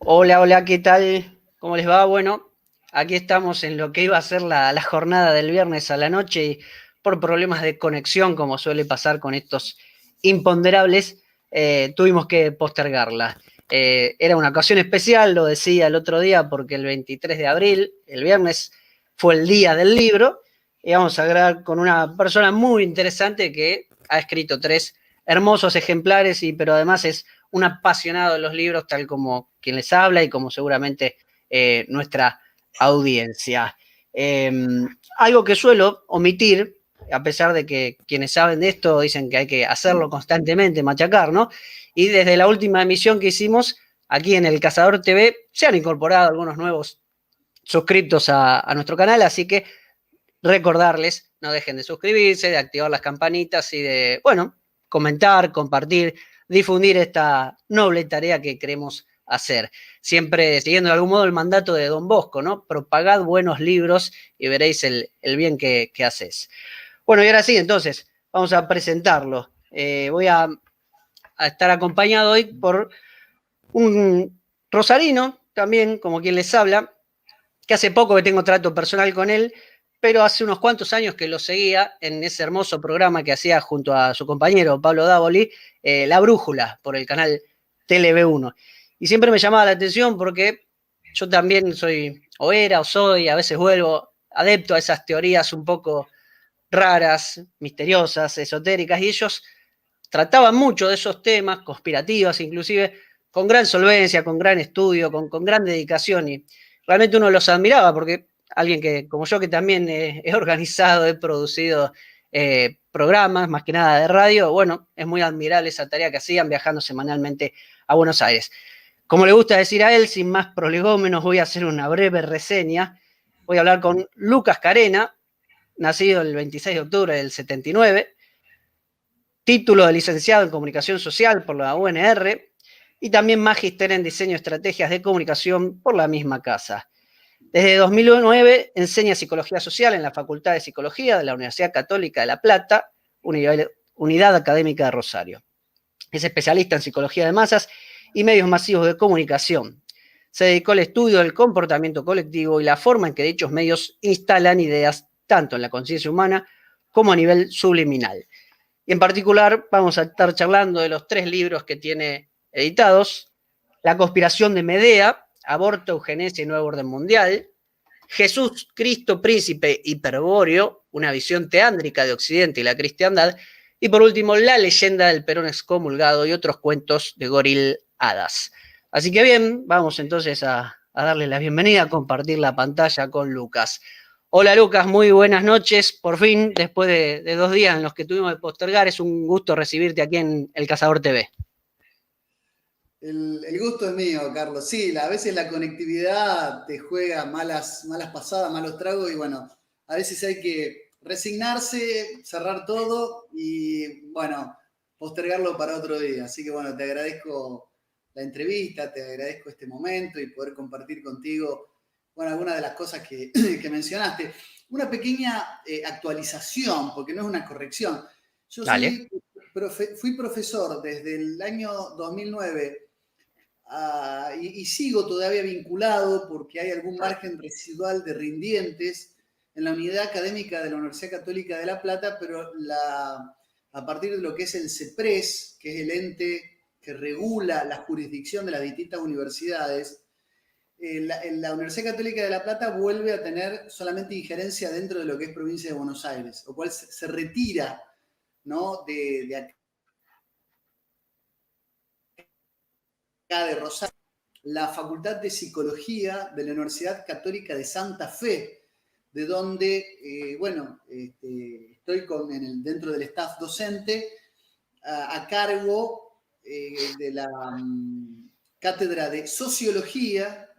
Hola, hola, ¿qué tal? ¿Cómo les va? Bueno, aquí estamos en lo que iba a ser la jornada del viernes a la noche y por problemas de conexión, como suele pasar con estos imponderables, tuvimos que postergarla. Era una ocasión especial, lo decía el otro día, porque el 23 de abril, el viernes, fue el día del libro y vamos a hablar con una persona muy interesante que ha escrito tres hermosos ejemplares, pero además es un apasionado de los libros, tal como quien les habla y como seguramente nuestra audiencia. Eh, Algo que suelo omitir, a pesar de que quienes saben de esto dicen que hay que hacerlo constantemente, machacar, ¿no? Y desde la última emisión que hicimos aquí en el Cazador TV se han incorporado algunos nuevos suscriptos a nuestro canal, así que recordarles, no dejen de suscribirse, de activar las campanitas y de, bueno, comentar, compartir, difundir esta noble tarea que queremos hacer. Siempre siguiendo de algún modo el mandato de Don Bosco, ¿no? Propagad buenos libros y veréis el bien que haces. Bueno, y ahora sí, entonces, vamos a presentarlo. Voy a estar acompañado hoy por un rosarino, también, como quien les habla, que hace poco que tengo trato personal con él, pero hace unos cuantos años que lo seguía en ese hermoso programa que hacía junto a su compañero Pablo Dávoli, La Brújula, por el canal TLV1. Y siempre me llamaba la atención porque yo también soy, o era, o soy, a veces vuelvo adepto a esas teorías un poco raras, misteriosas, esotéricas, y ellos trataban mucho de esos temas, conspirativas inclusive, con gran solvencia, con gran estudio, con gran dedicación, y realmente uno los admiraba porque alguien que, como yo, que también he organizado, he producido programas, más que nada de radio, bueno, es muy admirable esa tarea que hacían viajando semanalmente a Buenos Aires. Como le gusta decir a él, sin más prolegómenos, voy a hacer una breve reseña. Voy a hablar con Lucas Carena, nacido el 26 de octubre del 79, título de licenciado en Comunicación Social por la UNR y también magíster en Diseño y Estrategias de Comunicación por la misma casa. Desde 2009 enseña Psicología Social en la Facultad de Psicología de la Universidad Católica de La Plata, Unidad Académica de Rosario. Es especialista en Psicología de Masas y Medios Masivos de Comunicación. Se dedicó al estudio del comportamiento colectivo y la forma en que dichos medios instalan ideas tanto en la conciencia humana como a nivel subliminal. Y en particular vamos a estar charlando de los tres libros que tiene editados: La conspiración de Medea, Aborto, Eugenesia y Nuevo Orden Mundial; Jesús, Cristo, Príncipe Hiperbóreo, una visión teándrica de Occidente y la cristiandad; y por último, La leyenda del Perón excomulgado y otros cuentos de Goril Hadas. Así que bien, vamos entonces a darle la bienvenida, a compartir la pantalla con Lucas. Hola Lucas, muy buenas noches. Por fin, después de 2 días en los que tuvimos que postergar, es un gusto recibirte aquí en El Cazador TV. El gusto es mío, Carlos. Sí, a veces la conectividad te juega malas pasadas, malos tragos y bueno, a veces hay que resignarse, cerrar todo y bueno, postergarlo para otro día. Así que bueno, te agradezco la entrevista, te agradezco este momento y poder compartir contigo, bueno, algunas de las cosas que, que mencionaste. Una pequeña actualización, porque no es una corrección. Yo Dale. fui profesor desde el año 2009 y sigo todavía vinculado porque hay algún margen residual de rindientes en la unidad académica de la Universidad Católica de La Plata, pero a partir de lo que es el CEPRES, que es el ente que regula la jurisdicción de las distintas universidades, la Universidad Católica de La Plata vuelve a tener solamente injerencia dentro de lo que es provincia de Buenos Aires, lo cual se retira, ¿no? de acá de Rosario, la Facultad de Psicología de la Universidad Católica de Santa Fe, de donde, bueno, estoy dentro del staff docente a cargo de la cátedra de Sociología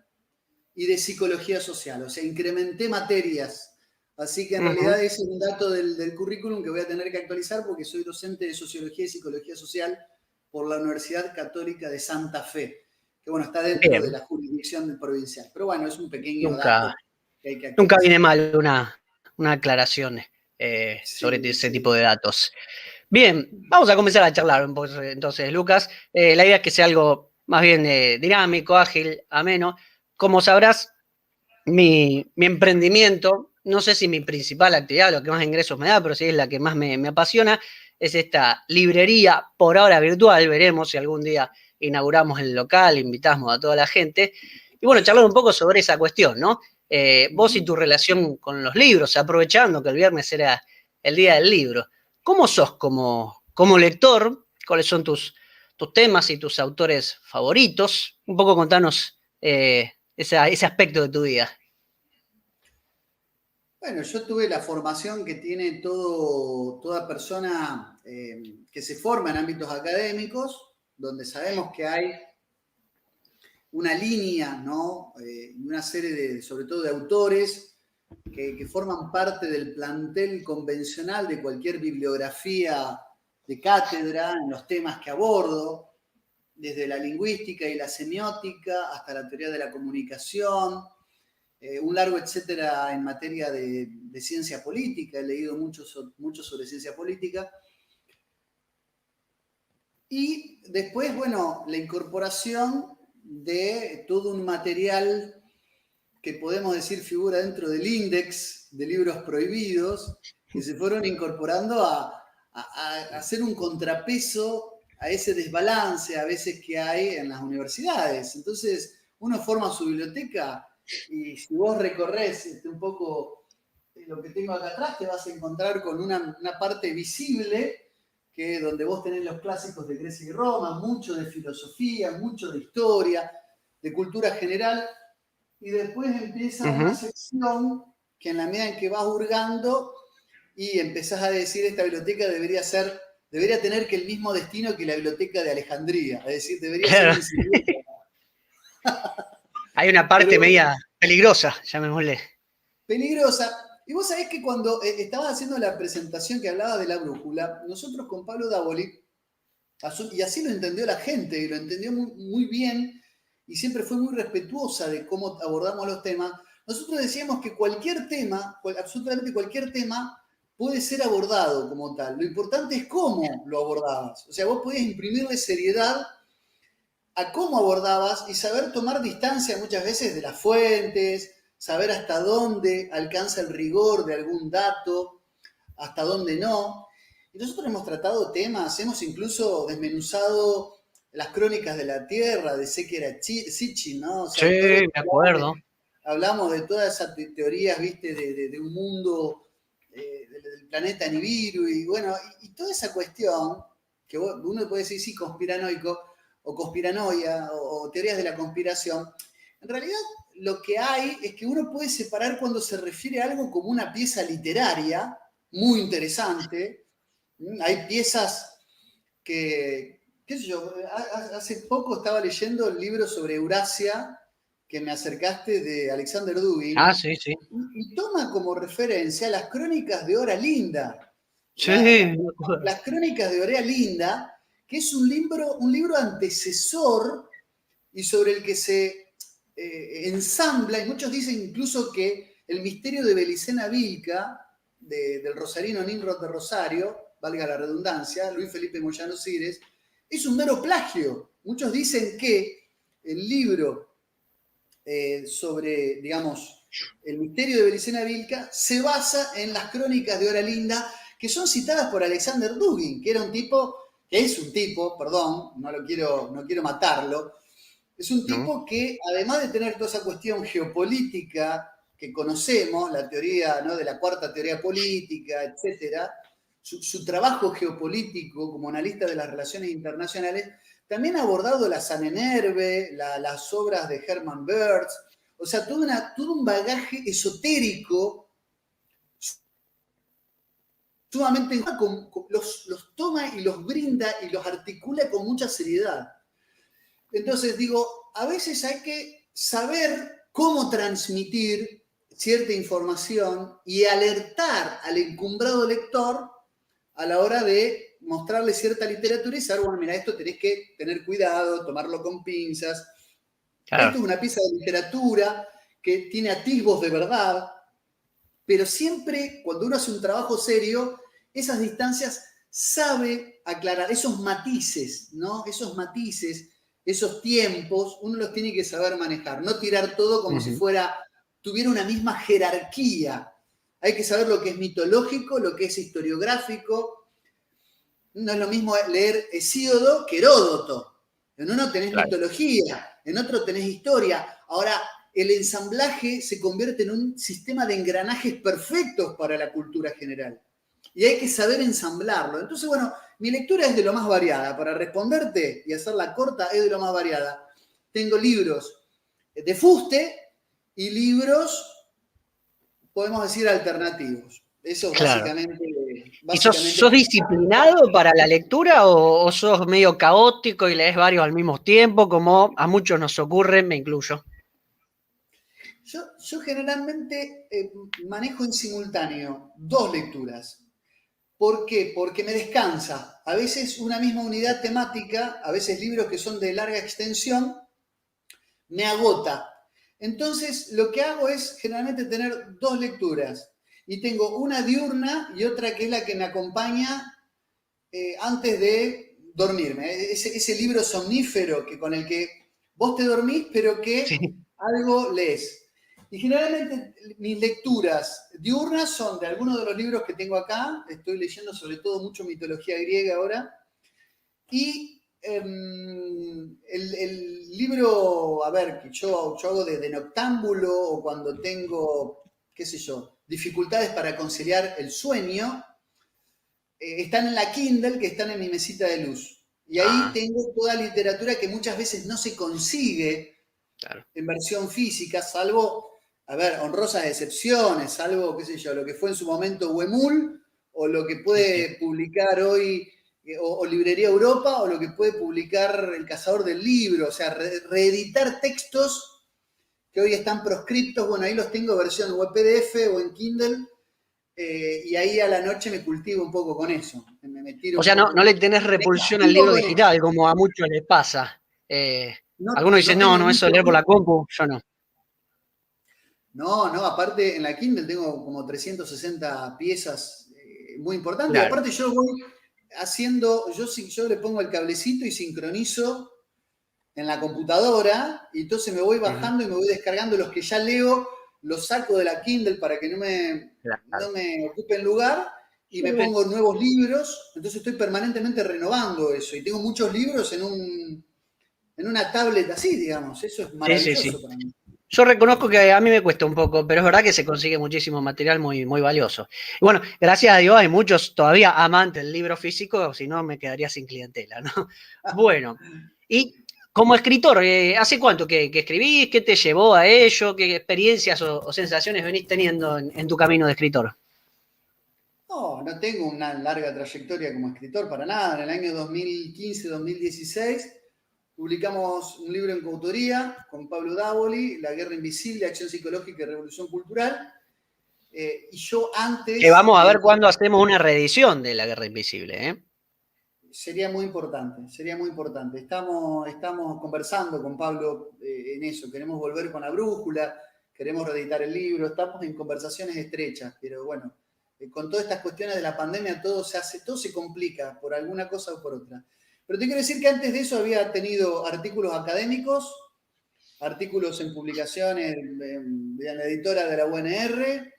y de Psicología Social. O sea, incrementé materias. Así que en realidad ese es un dato del currículum que voy a tener que actualizar porque soy docente de Sociología y Psicología Social por la Universidad Católica de Santa Fe, que bueno, está dentro de Bien. la jurisdicción provincial. Pero bueno, es un pequeño Nunca, dato que hay que nunca actualizar. viene mal una aclaración sobre Sí, ese sí. tipo de datos. Bien, vamos a comenzar a charlar un poco entonces, Lucas. La idea es que sea algo más bien dinámico, ágil, ameno. Como sabrás, mi emprendimiento, no sé si mi principal actividad, lo que más ingresos me da, pero sí es la que más me apasiona, es esta librería, por ahora virtual, veremos si algún día inauguramos el local, invitamos a toda la gente. Y bueno, charlar un poco sobre esa cuestión, ¿no? Vos y tu relación con los libros, aprovechando que el viernes era el día del libro. ¿Cómo sos como lector? ¿Cuáles son tus temas y tus autores favoritos? Un poco contanos ese aspecto de tu vida. Bueno, yo tuve la formación que tiene toda persona que se forma en ámbitos académicos, donde sabemos que hay una línea, ¿no? Una serie sobre todo de autores que forman parte del plantel convencional de cualquier bibliografía de cátedra en los temas que abordo, desde la lingüística y la semiótica hasta la teoría de la comunicación, un largo etcétera en materia de ciencia política, he leído mucho sobre ciencia política. Y después, bueno, la incorporación de todo un material que podemos decir figura dentro del índice de libros prohibidos, que se fueron incorporando a hacer un contrapeso a ese desbalance a veces que hay en las universidades. Entonces, uno forma su biblioteca y si vos recorres un poco lo que tengo acá atrás, te vas a encontrar con una parte visible que donde vos tenés los clásicos de Grecia y Roma, mucho de filosofía, mucho de historia, de cultura general, y después empieza una Ujú. sección que en la medida en que vas hurgando y empezás a decir esta biblioteca debería tener que el mismo destino que la biblioteca de Alejandría, es decir, debería ser Claro, enciclopédica. hay una Pero parte media peligrosa, llamémosle. peligrosa. Y vos sabés que cuando estabas haciendo la presentación que hablaba de la brújula, nosotros con Pablo Davoli, y así lo entendió la gente, y lo entendió muy bien, y siempre fue muy respetuosa de cómo abordamos los temas, nosotros decíamos que cualquier tema, absolutamente cualquier tema, puede ser abordado como tal. Lo importante es cómo lo abordabas. O sea, vos podías imprimirle seriedad a cómo abordabas y saber tomar distancia muchas veces de las fuentes, saber hasta dónde alcanza el rigor de algún dato, hasta dónde no. Y nosotros hemos tratado temas, hemos incluso desmenuzado las crónicas de la Tierra, de Sekera Sitchin, ¿no? O Sí, sea, todo lo que me acuerdo. hablamos de todas esas teorías, viste, de un mundo, del planeta Nibiru, y bueno, y toda esa cuestión, que uno puede decir, sí, conspiranoico, o conspiranoia, o teorías de la conspiración, en realidad lo que hay es que uno puede separar cuando se refiere a algo como una pieza literaria, muy interesante. Hay piezas que, qué sé yo, hace poco estaba leyendo el libro sobre Eurasia que me acercaste de Alexander Ah, Dugin sí, sí. y toma como referencia las crónicas de Hora Linda. Sí, me acuerdo. Las crónicas de Hora Linda, que es un libro antecesor y sobre el que se ensambla, y muchos dicen incluso que el misterio de Belicena Vilca, del rosarino Nimrod de Rosario, valga la redundancia, Luis Felipe Moyano Cires, es un mero plagio. Muchos dicen que el libro sobre, digamos, el misterio de Belicena Vilca se basa en las crónicas de Hora Linda, que son citadas por Alexander Dugin, que era un tipo, que es un tipo, perdón, no quiero matarlo, es un ¿No? tipo que, además de tener toda esa cuestión geopolítica que conocemos, la teoría, ¿no?, de la cuarta teoría política, etcétera, su trabajo geopolítico como analista de las relaciones internacionales, también ha abordado la Sanenerve, las obras de Hermann Burns, o sea, todo un bagaje esotérico sumamente los toma y los brinda y los articula con mucha seriedad. Entonces digo, a veces hay que saber cómo transmitir cierta información y alertar al encumbrado lector a la hora de mostrarle cierta literatura y saber, bueno, mira, esto tenés que tener cuidado, tomarlo con pinzas. Esto Claro. es una pieza de literatura que tiene atisbos de verdad, pero siempre cuando uno hace un trabajo serio, esas distancias sabe aclarar, esos matices, ¿no? Esos matices esos tiempos, uno los tiene que saber manejar, no tirar todo como si tuviera una misma jerarquía. Hay que saber lo que es mitológico, lo que es historiográfico. No es lo mismo leer Hesíodo que Heródoto. En uno tenés mitología, en otro tenés historia. Ahora, el ensamblaje se convierte en un sistema de engranajes perfectos para la cultura general. Y hay que saber ensamblarlo. Entonces, bueno, mi lectura es de lo más variada. Para responderte y hacerla corta, es de lo más variada. Tengo libros de fuste y libros, podemos decir, alternativos. Eso Claro. básicamente. ¿Y sos disciplinado para la lectura o sos medio caótico y lees varios al mismo tiempo, como a muchos nos ocurre, me incluyo? Yo generalmente manejo en simultáneo 2 lecturas. ¿Por qué? Porque me descansa. A veces una misma unidad temática, a veces libros que son de larga extensión, me agota. Entonces, lo que hago es generalmente tener 2 lecturas. Y tengo una diurna y otra que es la que me acompaña antes de dormirme. Ese libro somnífero con el que vos te dormís, pero que Sí. algo lees. Y generalmente mis lecturas diurnas son de algunos de los libros que tengo acá. Estoy leyendo sobre todo mucho mitología griega ahora. Y el libro, a ver, que yo hago de noctámbulo o cuando tengo, qué sé yo, dificultades para conciliar el sueño, están en la Kindle, que están en mi mesita de luz. Y ahí tengo toda literatura que muchas veces no se consigue en versión física, salvo, a ver, honrosas excepciones, salvo, qué sé yo, lo que fue en su momento Huemul, o lo que puede publicar hoy, o Librería Europa, o lo que puede publicar El Cazador del Libro, o sea, reeditar textos que hoy están proscriptos, bueno, ahí los tengo versión web PDF o en Kindle, y ahí a la noche me cultivo un poco con eso. Me tiro O un sea, poco. no le tenés Me repulsión al castigo libro con eso. digital, como a muchos les pasa. No, Algunos dicen, no no, tengo no, eso de mucho. leer por la compu, yo no. No, aparte en la Kindle tengo como 360 piezas muy importantes. Y Claro. aparte yo voy haciendo, yo le pongo el cablecito y sincronizo en la computadora, y entonces me voy bajando y me voy descargando los que ya leo, los saco de la Kindle para que no Claro. me ocupen lugar, y me pongo nuevos libros. Entonces estoy permanentemente renovando eso. Y tengo muchos libros en una tablet así, digamos. Eso es Sí, sí, maravilloso sí. para mí. Yo reconozco que a mí me cuesta un poco, pero es verdad que se consigue muchísimo material muy, muy valioso. Y bueno, gracias a Dios hay muchos todavía amantes del libro físico, si no me quedaría sin clientela, ¿no? Bueno, y como escritor, ¿hace cuánto que escribís? ¿Qué te llevó a ello? ¿Qué experiencias o sensaciones venís teniendo en tu camino de escritor? No tengo una larga trayectoria como escritor para nada. En el año 2015-2016 publicamos un libro en coautoría con Pablo Dávoli, La Guerra Invisible, Acción Psicológica y Revolución Cultural. Y yo Que antes vamos a de... ver cuándo hacemos una reedición de La Guerra Invisible, ¿eh? Sería muy importante, sería muy importante. Estamos conversando con Pablo en eso. Queremos volver con la brújula, queremos reeditar el libro, estamos en conversaciones estrechas, pero bueno, con todas estas cuestiones de la pandemia todo se complica por alguna cosa o por otra. Pero te quiero decir que antes de eso había tenido artículos académicos, artículos en publicaciones de la editora de la UNR,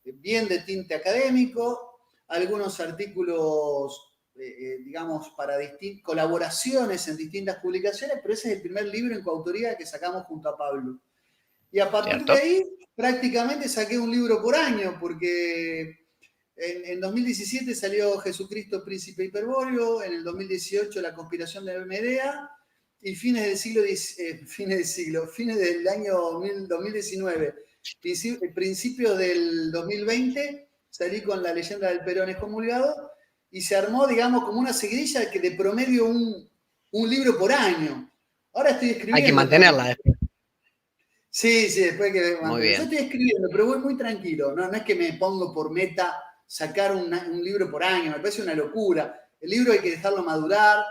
bien de tinte académico, algunos artículos, digamos, para colaboraciones en distintas publicaciones, pero ese es el primer libro en coautoría que sacamos junto a Pablo. Y a partir de ¿Cierto? ahí, prácticamente saqué un libro por año, porque en 2017 salió Jesucristo, Príncipe Hiperbóreo, en el 2018 La Conspiración de Medea, y fines del año 2019, principios del 2020, salí con La Leyenda del Perón excomulgado, y se armó, digamos, como una seguidilla que de promedio un libro por año. Ahora estoy Hay que escribiendo también. mantenerla después. Sí, después que Muy mantener. Yo bien. estoy escribiendo, pero voy muy tranquilo. No es que me pongo por meta sacar un libro por año, me parece una locura. El libro hay que dejarlo madurar.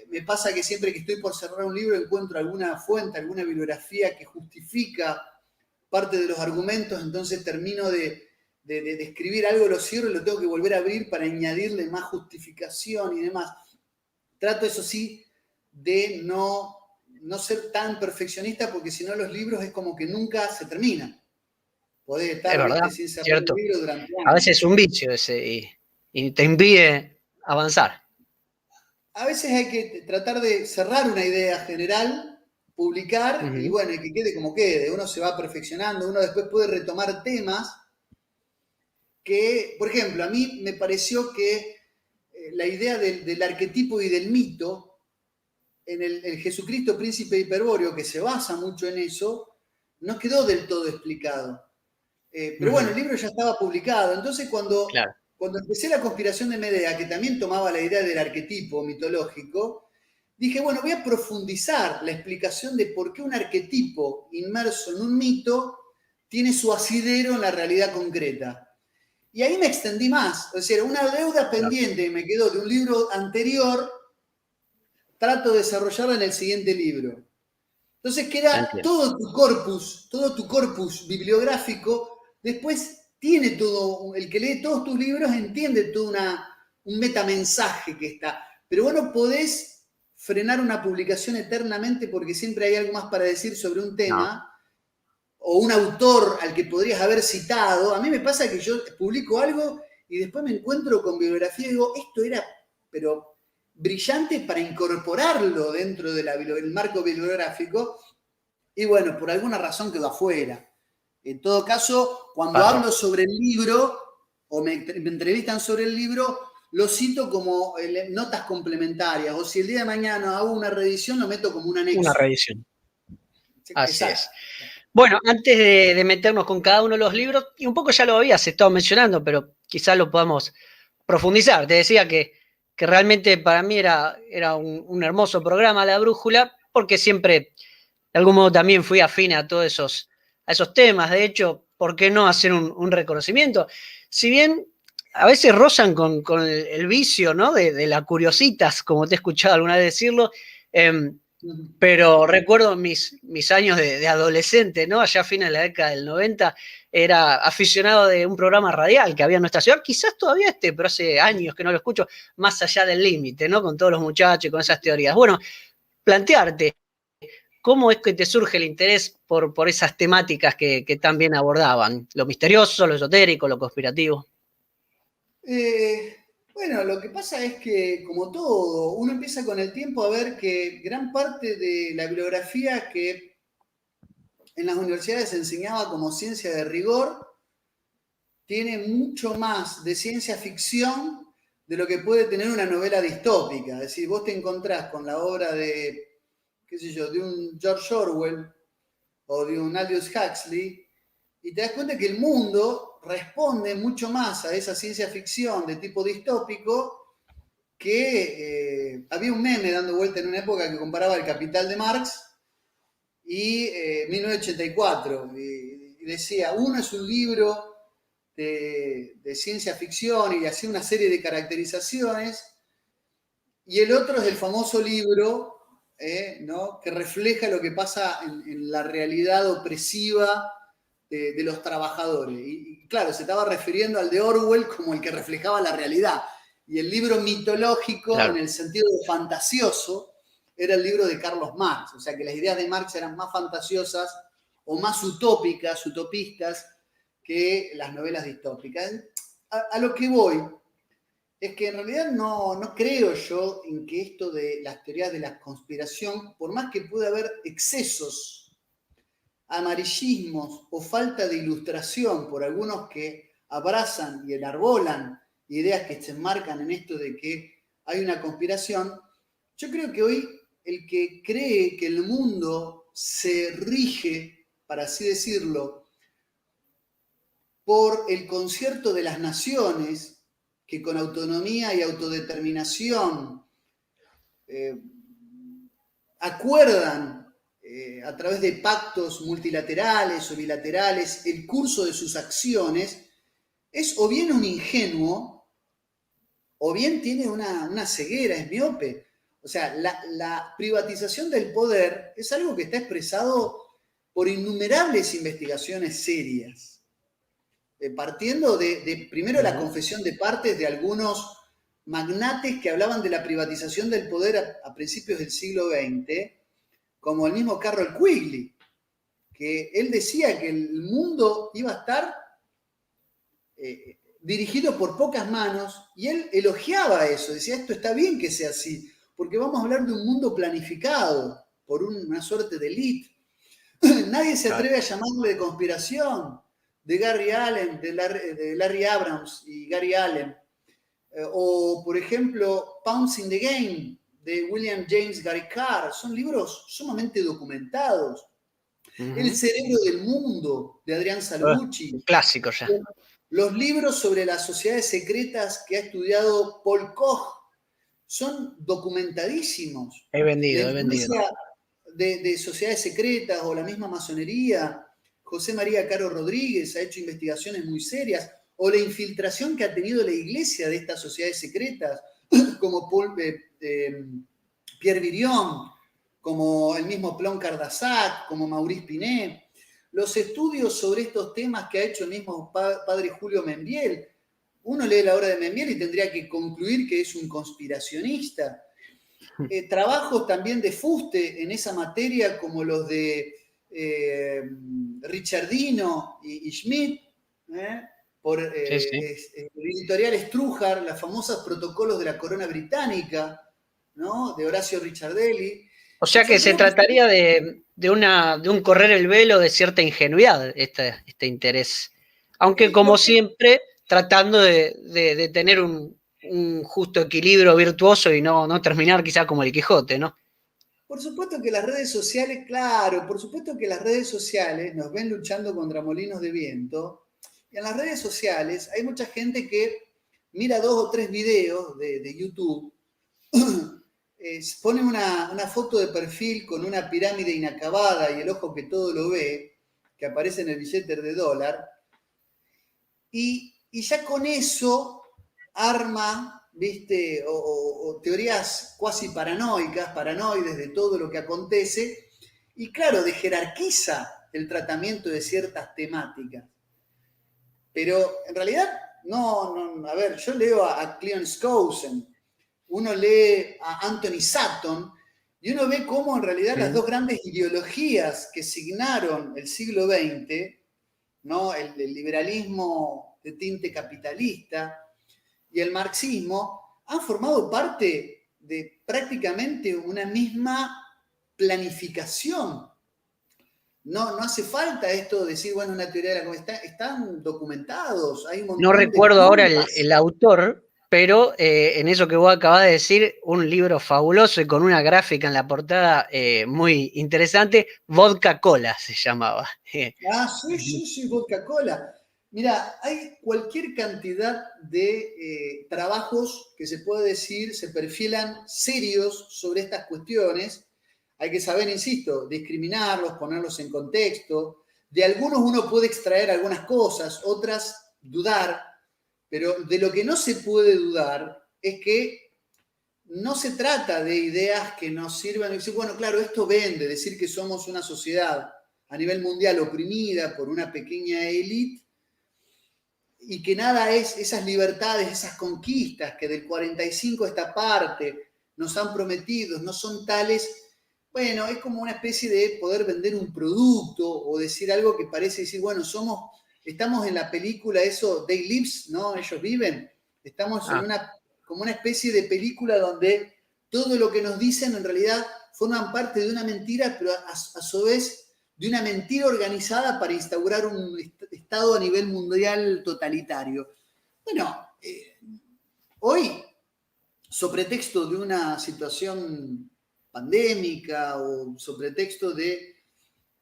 Me pasa que siempre que estoy por cerrar un libro encuentro alguna fuente, alguna bibliografía que justifica parte de los argumentos, entonces termino de escribir algo, lo cierro y lo tengo que volver a abrir para añadirle más justificación y demás. Trato, eso sí, de no ser tan perfeccionista, porque si no los libros es como que nunca se terminan. Podés Es estar, verdad, viste, sin cerrar un cierto. libro durante A años. veces es un vicio ese y te impide avanzar. A veces hay que tratar de cerrar una idea general, publicar y Ujú. bueno, y que quede como quede. Uno se va perfeccionando, uno después puede retomar temas que, por ejemplo, a mí me pareció que la idea del arquetipo y del mito en el Jesucristo príncipe hiperbóreo, que se basa mucho en eso, no quedó del todo explicado. Pero bueno, el Ujú. libro ya estaba publicado. Entonces, Claro, cuando empecé la conspiración de Medea, que también tomaba la idea del arquetipo mitológico, dije, bueno, voy a profundizar la explicación de por qué un arquetipo inmerso en un mito tiene su asidero en la realidad concreta. Y ahí me extendí más. O sea, una deuda claro. pendiente que me quedó de un libro anterior, trato de desarrollarla en el siguiente libro. Entonces queda Entiendo. todo tu corpus bibliográfico, después tiene todo, el que lee todos tus libros entiende todo un metamensaje que está. Pero vos no podés frenar una publicación eternamente porque siempre hay algo más para decir sobre un No, tema o un autor al que podrías haber citado. A mí me pasa que yo publico algo y después me encuentro con bibliografía y digo, esto era, pero brillante para incorporarlo dentro del marco bibliográfico, y bueno, por alguna razón quedó afuera. En todo caso, cuando pasa. hablo sobre el libro o me entrevistan sobre el libro, lo cito como notas complementarias, o si el día de mañana hago una reedición, lo meto como un Una anexo. revisión. Así Exacto. es. Bueno, antes de meternos con cada uno de los libros, y un poco ya lo habías estado mencionando, pero quizás lo podamos profundizar. Te decía que realmente para mí era un hermoso programa, La Brújula, porque siempre, de algún modo, también fui afín a todos esos temas. De hecho, ¿por qué no hacer un reconocimiento? Si bien a veces rozan con el vicio, ¿no? De la curiositas, como te he escuchado alguna vez decirlo, eh, pero recuerdo mis años de adolescente, ¿no? Allá a fines de la década del 90, era aficionado de un programa radial que había en nuestra ciudad, quizás todavía esté, pero hace años que no lo escucho, Más allá del límite, ¿no? Con todos los muchachos y con esas teorías. Bueno, plantearte, ¿cómo es que te surge el interés por esas temáticas que también abordaban? Lo misterioso, lo esotérico, lo conspirativo. Eh, bueno, lo que pasa es que, como todo, uno empieza con el tiempo a ver que gran parte de la bibliografía que en las universidades se enseñaba como ciencia de rigor tiene mucho más de ciencia ficción de lo que puede tener una novela distópica. Es decir, vos te encontrás con la obra de, qué sé yo, de un George Orwell o de un Aldous Huxley, y te das cuenta que el mundo responde mucho más a esa ciencia ficción de tipo distópico que había un meme dando vuelta en una época que comparaba El Capital de Marx y 1984, y decía, uno es un libro de ciencia ficción y hacía una serie de caracterizaciones, y el otro es el famoso libro ¿no? que refleja lo que pasa en la realidad opresiva de los trabajadores. Y claro, se estaba refiriendo al de Orwell como el que reflejaba la realidad. Y el libro mitológico, en Claro. el sentido de fantasioso, era el libro de Carlos Marx. O sea que las ideas de Marx eran más fantasiosas o más utópicas, utopistas, que las novelas distópicas. A lo que voy es que en realidad no creo yo en que esto de las teorías de la conspiración, por más que pueda haber excesos, amarillismos o falta de ilustración por algunos que abrazan y enarbolan ideas que se enmarcan en esto de que hay una conspiración, yo creo que hoy el que cree que el mundo se rige, para así decirlo, por el concierto de las naciones, que con autonomía y autodeterminación eh, acuerdan a través de pactos multilaterales o bilaterales el curso de sus acciones, es o bien un ingenuo o bien tiene una ceguera, es miope. O sea, la privatización del poder es algo que está expresado por innumerables investigaciones serias, partiendo de primero la Ujú. confesión de partes de algunos magnates que hablaban de la privatización del poder a principios del siglo XX, como el mismo Carroll Quigley, que él decía que el mundo iba a estar dirigido por pocas manos, y él elogiaba eso, decía, esto está bien que sea así, porque vamos a hablar de un mundo planificado por una suerte de élite. Nadie se atreve a llamarle de conspiración, de Gary Allen, de Larry Abrams y Gary Allen. O, por ejemplo, Pounds in the Game, de William James Gary Carr. Son libros sumamente documentados. El cerebro del mundo, de Adrián Salvucci. Clásico ya. Los libros sobre las sociedades secretas que ha estudiado Paul Koch son documentadísimos. He vendido. De sociedades secretas o la misma masonería. José María Caro Rodríguez ha hecho investigaciones muy serias, o la infiltración que ha tenido la iglesia de estas sociedades secretas, como Pierre Virion, como el mismo Plon Cardassac, como Maurice Pinet. Los estudios sobre estos temas que ha hecho el mismo padre Julio Membiel. Uno lee la obra de Membiel y tendría que concluir que es un conspiracionista. Trabajos también de fuste en esa materia, como los de Richardino y Schmidt, por el editorial Strujar, los famosos protocolos de la corona británica, ¿no? De Horacio Richardelli. O sea que se trataría de un correr el velo de cierta ingenuidad, este interés. Aunque, como siempre, tratando de tener un justo equilibrio virtuoso y no terminar quizá como el Quijote, ¿no? Por supuesto que las redes sociales, claro, por supuesto que las redes sociales nos ven luchando contra molinos de viento. Y en las redes sociales hay mucha gente que mira 2 o 3 videos de YouTube, pone una foto de perfil con una pirámide inacabada y el ojo que todo lo ve, que aparece en el billete de dólar, y ya con eso arma, ¿viste? O teorías cuasi paranoides de todo lo que acontece, y claro, jerarquiza el tratamiento de ciertas temáticas. Pero en realidad, a ver, yo leo a Cleon Skousen, uno lee a Anthony Sutton, y uno ve cómo en realidad las dos grandes ideologías que signaron el siglo XX, ¿no? El liberalismo de tinte capitalista y el marxismo, han formado parte de prácticamente una misma planificación. No hace falta esto de decir, bueno, una teoría de la conspiración, están documentados, hay un montón no recuerdo de ahora el autor, pero en eso que vos acabás de decir, un libro fabuloso y con una gráfica en la portada muy interesante, Vodka Cola se llamaba. Sí, Vodka Cola. Mira, hay cualquier cantidad de trabajos que se puede decir se perfilan serios sobre estas cuestiones. Hay que saber, insisto, discriminarlos, ponerlos en contexto. De algunos uno puede extraer algunas cosas, otras dudar, pero de lo que no se puede dudar es que no se trata de ideas que nos sirvan, decir, bueno, claro, esto vende, decir que somos una sociedad a nivel mundial oprimida por una pequeña élite y que nada es esas libertades, esas conquistas que del 45 a esta parte nos han prometido, no son tales. Bueno, es como una especie de poder vender un producto o decir algo que parece decir, bueno, estamos en la película eso, They Lives, ¿no? Ellos viven. Estamos en como una especie de película donde todo lo que nos dicen en realidad forman parte de una mentira, pero a su vez de una mentira organizada para instaurar un Estado a nivel mundial totalitario. Bueno, hoy, sobre texto de una situación pandémica o sobre texto de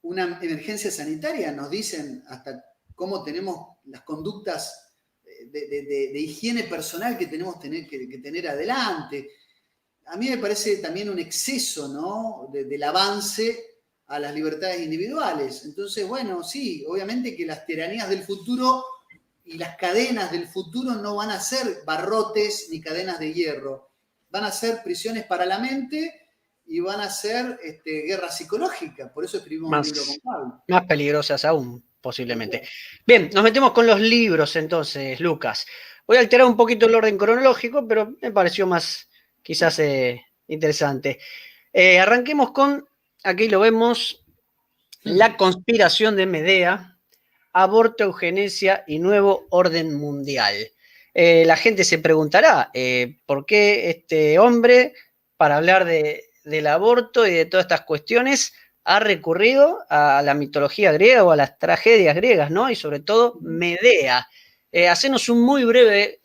una emergencia sanitaria, nos dicen hasta cómo tenemos las conductas de higiene personal que tenemos que tener adelante. A mí me parece también un exceso, ¿no? del avance a las libertades individuales. Entonces, bueno, sí, obviamente que las tiranías del futuro y las cadenas del futuro no van a ser barrotes ni cadenas de hierro. Van a ser prisiones para la mente y van a ser guerra psicológica. Por eso escribimos un libro con Pablo. Más peligrosas aún, posiblemente. Bien, nos metemos con los libros entonces, Lucas. Voy a alterar un poquito el orden cronológico, pero me pareció más quizás interesante. Arranquemos con, aquí lo vemos, la conspiración de Medea, aborto, eugenesia y nuevo orden mundial. La gente se preguntará, ¿por qué este hombre, para hablar del aborto y de todas estas cuestiones, ha recurrido a la mitología griega o a las tragedias griegas, ¿no? Y sobre todo Medea. Hacenos un muy breve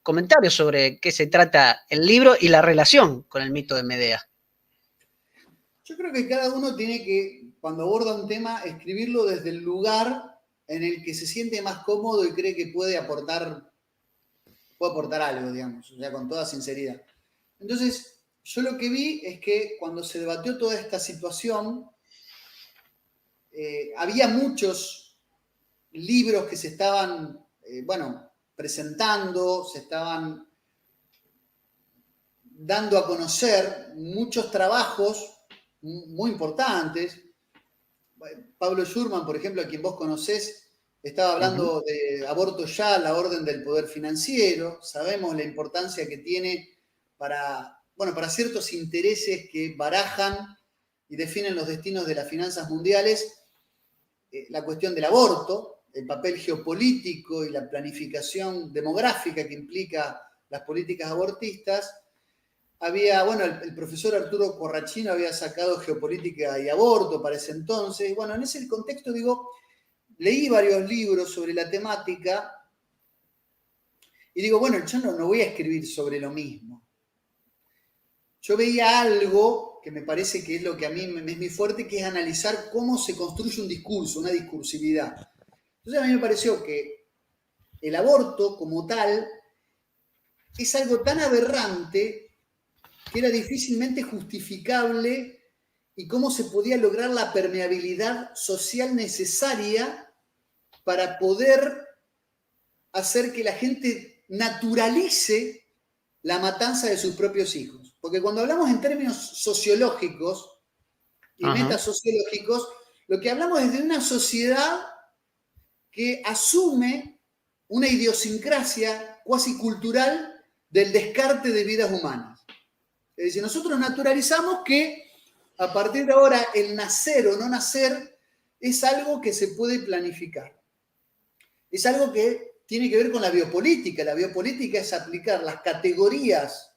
comentario sobre qué se trata el libro y la relación con el mito de Medea. Yo creo que cada uno tiene que, cuando aborda un tema, escribirlo desde el lugar en el que se siente más cómodo y cree que puede aportar algo, digamos, o sea, con toda sinceridad. Entonces, yo lo que vi es que cuando se debatió toda esta situación, había muchos libros que se estaban, bueno, presentando, se estaban dando a conocer muchos trabajos muy importantes. Pablo Schurman, por ejemplo, a quien vos conocés, estaba hablando de aborto ya, la orden del poder financiero. Sabemos la importancia que tiene para, bueno, para ciertos intereses que barajan y definen los destinos de las finanzas mundiales, la cuestión del aborto, el papel geopolítico y la planificación demográfica que implica las políticas abortistas. Había, bueno, el profesor Arturo Corrachino había sacado Geopolítica y Aborto para ese entonces. Bueno, en ese contexto, digo, leí varios libros sobre la temática y digo, bueno, yo no voy a escribir sobre lo mismo. Yo veía algo que me parece que es lo que a mí es muy fuerte, que es analizar cómo se construye un discurso, una discursividad. Entonces a mí me pareció que el aborto como tal es algo tan aberrante que era difícilmente justificable y cómo se podía lograr la permeabilidad social necesaria para poder hacer que la gente naturalice la matanza de sus propios hijos. Porque cuando hablamos en términos sociológicos y metasociológicos, lo que hablamos es de una sociedad que asume una idiosincrasia cuasi cultural del descarte de vidas humanas. Es decir, nosotros naturalizamos que a partir de ahora el nacer o no nacer es algo que se puede planificar. Es algo que tiene que ver con la biopolítica. La biopolítica es aplicar las categorías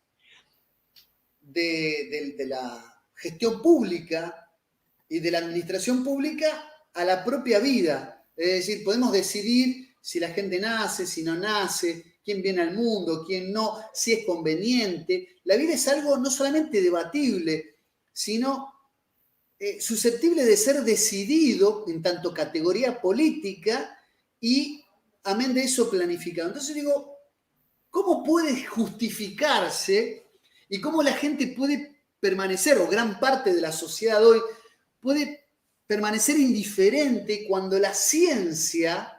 de la gestión pública y de la administración pública a la propia vida. Es decir, podemos decidir si la gente nace, si no nace, quién viene al mundo, quién no, si es conveniente. La vida es algo no solamente debatible, sino susceptible de ser decidido en tanto categoría política y, amén de eso, planificado. Entonces digo, ¿cómo puede justificarse y cómo la gente puede permanecer, o gran parte de la sociedad hoy, puede permanecer indiferente cuando la ciencia,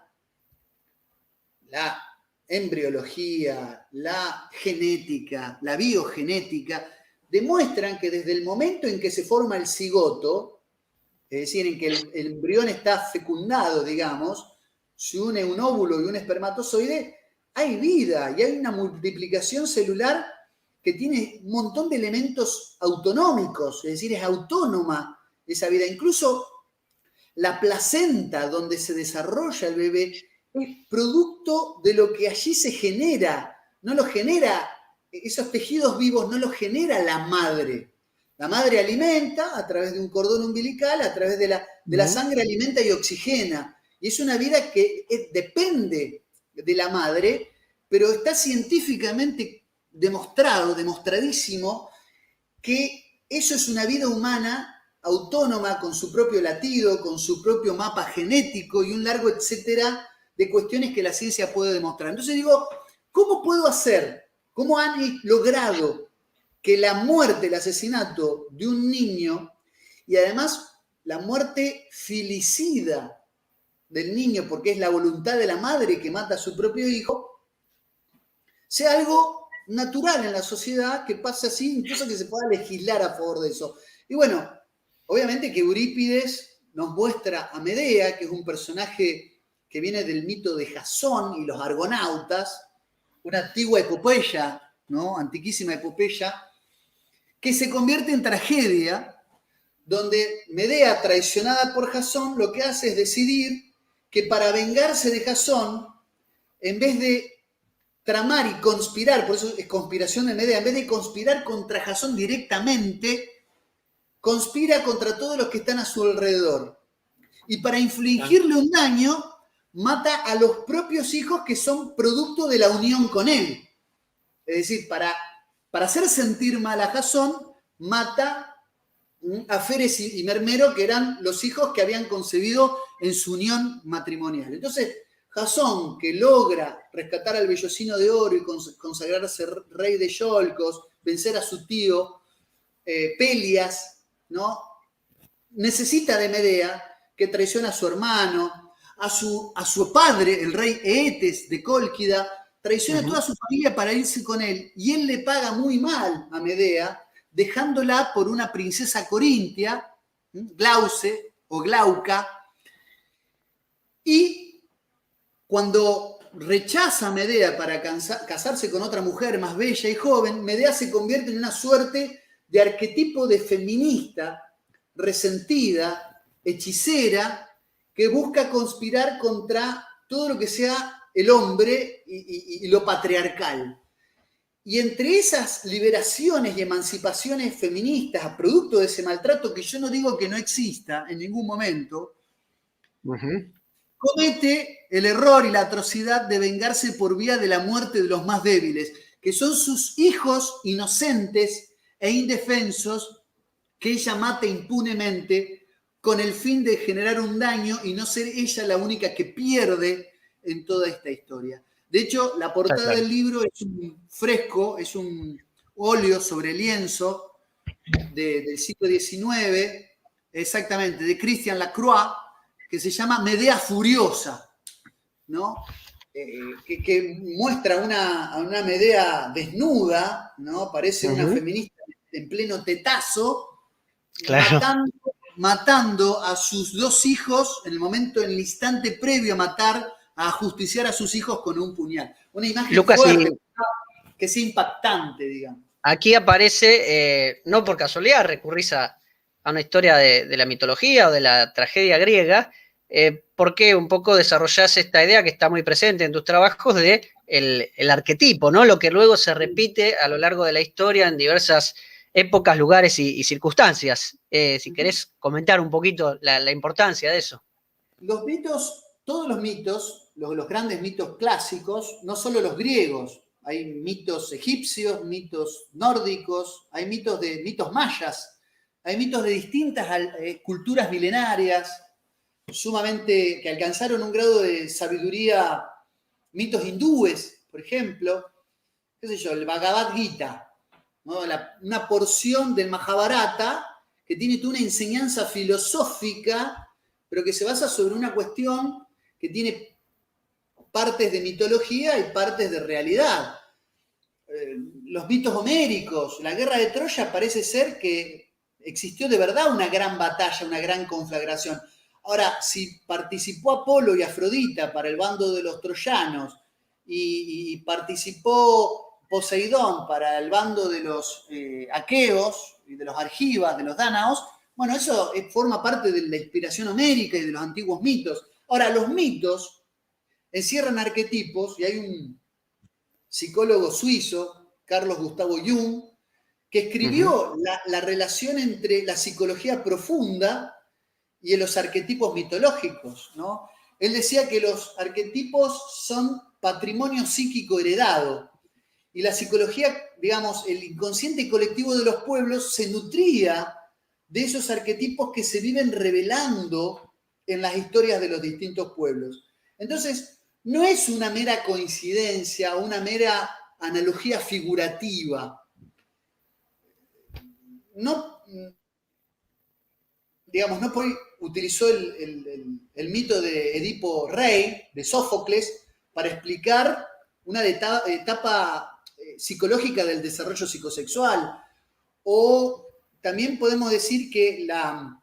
la embriología, la genética, la biogenética, demuestran que desde el momento en que se forma el cigoto, es decir, en que el embrión está fecundado, digamos, se une un óvulo y un espermatozoide, hay vida y hay una multiplicación celular que tiene un montón de elementos autonómicos, es decir, es autónoma esa vida. Incluso la placenta donde se desarrolla el bebé es producto de lo que allí se genera, no lo genera, esos tejidos vivos no los genera la madre. La madre alimenta a través de un cordón umbilical, a través de la sangre alimenta y oxigena. Y es una vida que depende de la madre, pero está científicamente demostrado, demostradísimo, que eso es una vida humana autónoma, con su propio latido, con su propio mapa genético y un largo etcétera de cuestiones que la ciencia puede demostrar. Entonces digo, ¿cómo puedo hacer? ¿Cómo han logrado que la muerte, el asesinato de un niño y además la muerte filicida del niño, porque es la voluntad de la madre que mata a su propio hijo, sea algo natural en la sociedad, que pase así, incluso que se pueda legislar a favor de eso? Y bueno, obviamente que Eurípides nos muestra a Medea, que es un personaje que viene del mito de Jasón y los argonautas, una antigua epopeya, ¿no? Antiquísima epopeya, que se convierte en tragedia, donde Medea, traicionada por Jasón, lo que hace es decidir que para vengarse de Jasón, en vez de tramar y conspirar, por eso es conspiración de Medea, en vez de conspirar contra Jasón directamente, conspira contra todos los que están a su alrededor. Y para infligirle un daño, mata a los propios hijos que son producto de la unión con él. Es decir, para hacer sentir mal a Jasón, mata a Feres y Mermero, que eran los hijos que habían concebido en su unión matrimonial. Entonces, Jasón, que logra rescatar al vellocino de oro y consagrarse rey de Yolcos, vencer a su tío Pelias, ¿no? Necesita de Medea, que traiciona a su hermano, a su padre, el rey Eetes de Cólquida, traiciona a toda su familia para irse con él, y él le paga muy mal a Medea, dejándola por una princesa corintia, Glauce o Glauca, y cuando rechaza a Medea para casarse con otra mujer más bella y joven, Medea se convierte en una suerte de arquetipo de feminista, resentida, hechicera, que busca conspirar contra todo lo que sea el hombre y lo patriarcal. Y entre esas liberaciones y emancipaciones feministas, producto de ese maltrato, que yo no digo que no exista en ningún momento, comete el error y la atrocidad de vengarse por vía de la muerte de los más débiles, que son sus hijos inocentes e indefensos, que ella mata impunemente con el fin de generar un daño y no ser ella la única que pierde en toda esta historia. De hecho, la portada del libro es un fresco, es un óleo sobre lienzo del siglo XIX, exactamente, de Christian Lacroix, que se llama Medea Furiosa, ¿no? Que muestra una Medea desnuda, ¿no? Parece una feminista en pleno tetazo, claro. matando a sus dos hijos en el instante previo a justiciar a sus hijos con un puñal. Una imagen Lucas, fuerte, que es impactante, digamos. Aquí aparece, no por casualidad, recurrís a una historia de la mitología o de la tragedia griega, porque un poco desarrollás esta idea que está muy presente en tus trabajos de el arquetipo, ¿no? Lo que luego se repite a lo largo de la historia en diversas épocas, lugares y circunstancias. Si querés comentar un poquito la importancia de eso. Los mitos, todos los mitos, los grandes mitos clásicos, no solo los griegos, hay mitos egipcios, mitos nórdicos, hay mitos mayas, hay mitos de distintas culturas milenarias, sumamente que alcanzaron un grado de sabiduría, mitos hindúes, por ejemplo, qué sé yo, el Bhagavad Gita, ¿no? Una porción del Mahabharata que tiene toda una enseñanza filosófica, pero que se basa sobre una cuestión que tiene partes de mitología y partes de realidad. Los mitos homéricos, la guerra de Troya parece ser que existió de verdad una gran batalla, una gran conflagración. Ahora, si participó Apolo y Afrodita para el bando de los troyanos y participó Poseidón para el bando de los aqueos y de los argivas, de los dánaos, bueno, eso forma parte de la inspiración homérica y de los antiguos mitos. Ahora, los mitos encierran arquetipos y hay un psicólogo suizo, Carlos Gustavo Jung, que escribió la relación entre la psicología profunda y en los arquetipos mitológicos, ¿no? Él decía que los arquetipos son patrimonio psíquico heredado y la psicología, digamos, el inconsciente colectivo de los pueblos se nutría de esos arquetipos que se viven revelando en las historias de los distintos pueblos. Entonces, no es una mera coincidencia, una mera analogía figurativa. No, digamos, no utilizó el mito de Edipo Rey, de Sófocles, para explicar una etapa psicológica del desarrollo psicosexual. O también podemos decir que la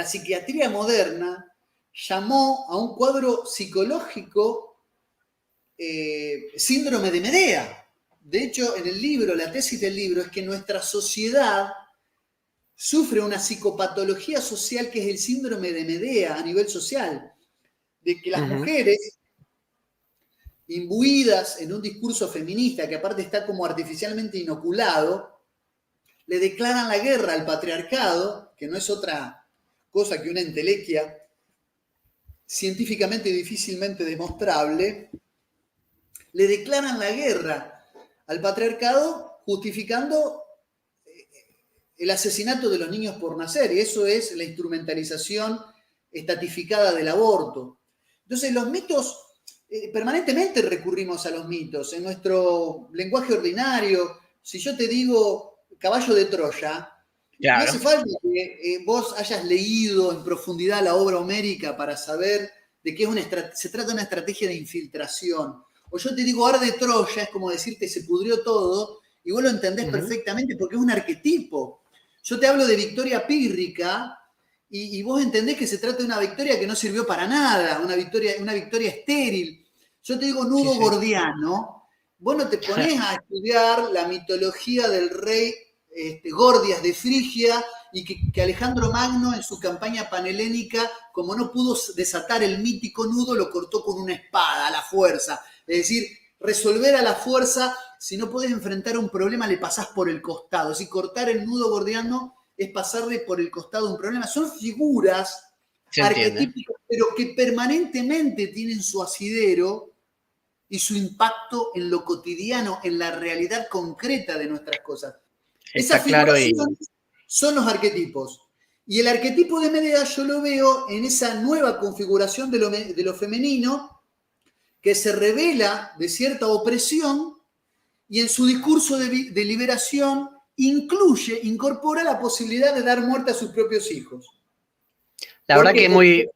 psiquiatría moderna llamó a un cuadro psicológico síndrome de Medea. De hecho, en el libro, la tesis del libro es que nuestra sociedad sufre una psicopatología social que es el síndrome de Medea a nivel social, de que las mujeres imbuidas en un discurso feminista que aparte está como artificialmente inoculado, le declaran la guerra al patriarcado, que no es otra cosa que una entelequia científicamente difícilmente demostrable, le declaran la guerra al patriarcado justificando el asesinato de los niños por nacer, y eso es la instrumentalización estatificada del aborto. Entonces los mitos, permanentemente recurrimos a los mitos. En nuestro lenguaje ordinario, si yo te digo caballo de Troya, claro, no hace falta que vos hayas leído en profundidad la obra homérica para saber de qué se trata de una estrategia de infiltración. O yo te digo arde Troya, es como decirte se pudrió todo, y vos lo entendés perfectamente porque es un arquetipo. Yo te hablo de victoria pírrica y vos entendés que se trata de una victoria que no sirvió para nada, una victoria estéril. Yo te digo nudo gordiano, vos no te ponés a estudiar la mitología del rey Gordias de Frigia y que Alejandro Magno en su campaña panhelénica, como no pudo desatar el mítico nudo, lo cortó con una espada a la fuerza. Es decir, resolver a la fuerza, si no podés enfrentar un problema, le pasás por el costado. Si cortar el nudo gordiano es pasarle por el costado un problema. Son figuras arquetípicas, pero que permanentemente tienen su asidero y su impacto en lo cotidiano, en la realidad concreta de nuestras cosas. Esas figuras son los arquetipos. Y el arquetipo de Medea yo lo veo en esa nueva configuración de lo femenino que se revela de cierta opresión y en su discurso de liberación incorpora la posibilidad de dar muerte a sus propios hijos. La verdad que muy...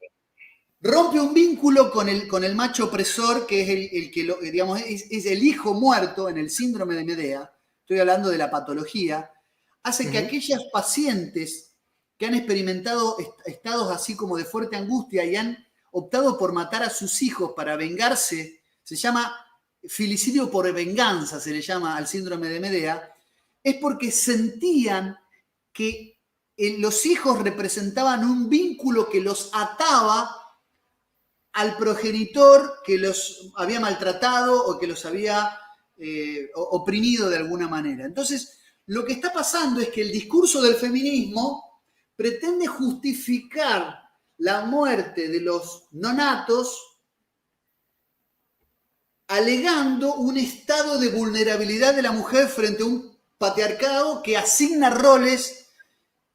Rompe un vínculo con el macho opresor, que es el que, digamos, es el hijo muerto en el síndrome de Medea. Estoy hablando de la patología. Hace que aquellas pacientes que han experimentado estados así como de fuerte angustia y han optado por matar a sus hijos para vengarse, se llama filicidio por venganza, se le llama al síndrome de Medea, es porque sentían que los hijos representaban un vínculo que los ataba al progenitor que los había maltratado o que los había oprimido de alguna manera. Entonces, lo que está pasando es que el discurso del feminismo pretende justificar la muerte de los nonatos alegando un estado de vulnerabilidad de la mujer frente a un patriarcado que asigna roles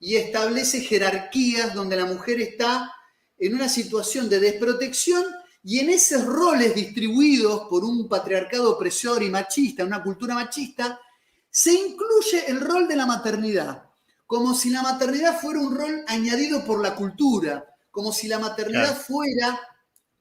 y establece jerarquías donde la mujer está en una situación de desprotección y en esos roles distribuidos por un patriarcado opresor y machista, una cultura machista, se incluye el rol de la maternidad, como si la maternidad fuera un rol añadido por la cultura, como si la maternidad fuera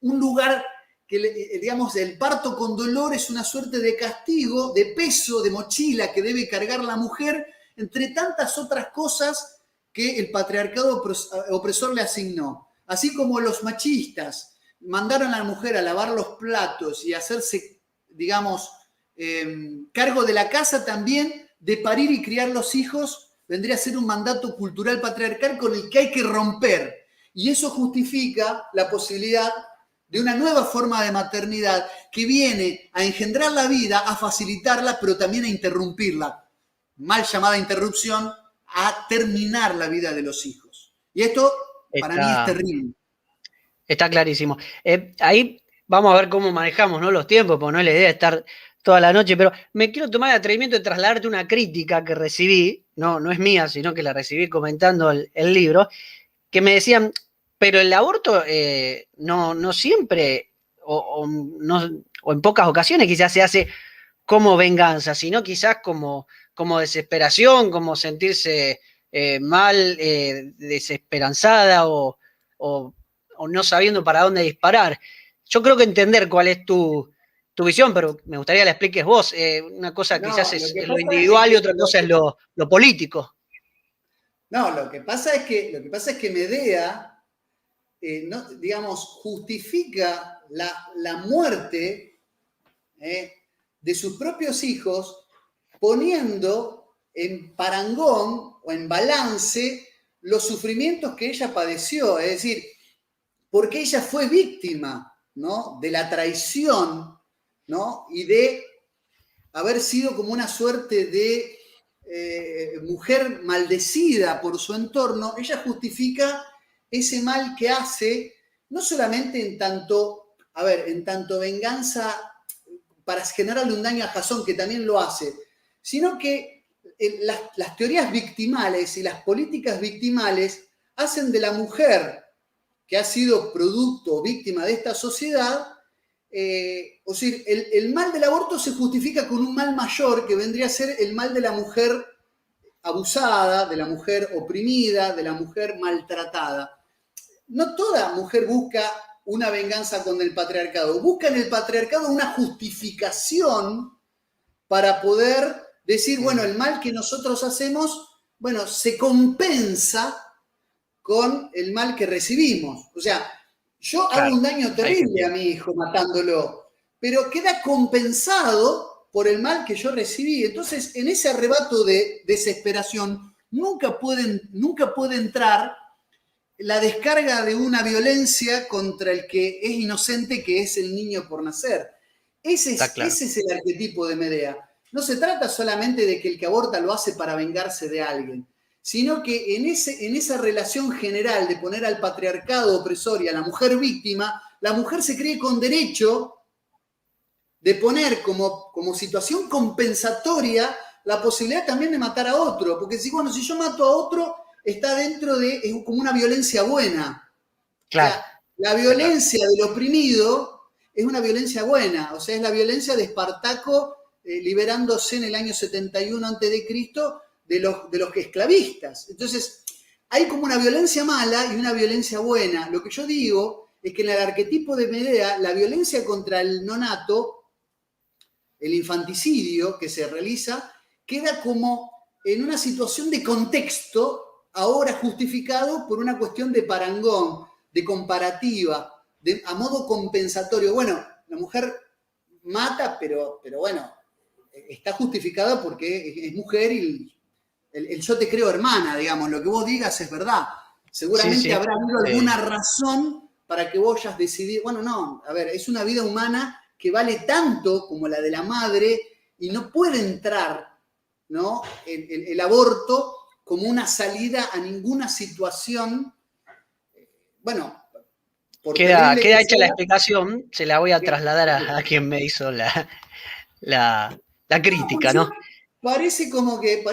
un lugar que, digamos, el parto con dolor es una suerte de castigo, de peso, de mochila que debe cargar la mujer, entre tantas otras cosas que el patriarcado opresor le asignó. Así como los machistas mandaron a la mujer a lavar los platos y hacerse, digamos, cargo de la casa, también de parir y criar los hijos vendría a ser un mandato cultural patriarcal con el que hay que romper. Y eso justifica la posibilidad de una nueva forma de maternidad que viene a engendrar la vida, a facilitarla, pero también a interrumpirla. Mal llamada interrupción, a terminar la vida de los hijos. Y esto para mí es terrible. Está clarísimo. Ahí vamos a ver cómo manejamos, ¿no?, los tiempos, porque no es la idea de estar toda la noche, pero me quiero tomar el atrevimiento de trasladarte una crítica que recibí, no es mía, sino que la recibí comentando el libro, que me decían, pero el aborto no siempre, o en pocas ocasiones quizás se hace como venganza, sino quizás como desesperación, como sentirse mal, desesperanzada o no sabiendo para dónde disparar. Yo creo que entender cuál es tu visión, pero me gustaría que la expliques vos. Una cosa quizás es lo individual y otra cosa es lo político. No, lo que pasa es que Medea, digamos, justifica la muerte de sus propios hijos, poniendo en parangón o en balance los sufrimientos que ella padeció, es decir, porque ella fue víctima, ¿no?, de la traición, ¿no?, y de haber sido como una suerte de mujer maldecida por su entorno. Ella justifica ese mal que hace, no solamente en tanto venganza para generarle un daño a Jasón, que también lo hace, sino que las teorías victimales y las políticas victimales hacen de la mujer que ha sido producto o víctima de esta sociedad, o sea, el mal del aborto se justifica con un mal mayor que vendría a ser el mal de la mujer abusada, de la mujer oprimida, de la mujer maltratada. No toda mujer busca una venganza con el patriarcado, busca en el patriarcado una justificación para poder decir, bueno, el mal que nosotros hacemos, bueno, se compensa con el mal que recibimos. O sea, yo hago un daño terrible a mi hijo matándolo, pero queda compensado por el mal que yo recibí. Entonces, en ese arrebato de desesperación, nunca puede entrar la descarga de una violencia contra el que es inocente, que es el niño por nacer. Ese es el arquetipo de Medea. No se trata solamente de que el que aborta lo hace para vengarse de alguien, sino que en esa relación general de poner al patriarcado opresor y a la mujer víctima, la mujer se cree con derecho de poner como situación compensatoria la posibilidad también de matar a otro, porque si yo mato a otro, está dentro es como una violencia buena. Claro. O sea, la violencia del oprimido es una violencia buena, o sea, es la violencia de Espartaco liberándose en el año 71 a.C., de los esclavistas. Entonces, hay como una violencia mala y una violencia buena. Lo que yo digo es que en el arquetipo de Medea, la violencia contra el nonato, el infanticidio que se realiza, queda como en una situación de contexto, ahora justificado por una cuestión de parangón, de comparativa, a modo compensatorio. Bueno, la mujer mata, pero bueno, está justificada porque es mujer y el yo te creo hermana, digamos, lo que vos digas es verdad. Seguramente habrá habido alguna razón para que vos hayas decidido, bueno, no, a ver, es una vida humana que vale tanto como la de la madre y no puede entrar, ¿no?, el aborto como una salida a ninguna situación. Bueno, queda hecha la explicación, se la voy a trasladar a quien me hizo la crítica, ¿no? Parece como que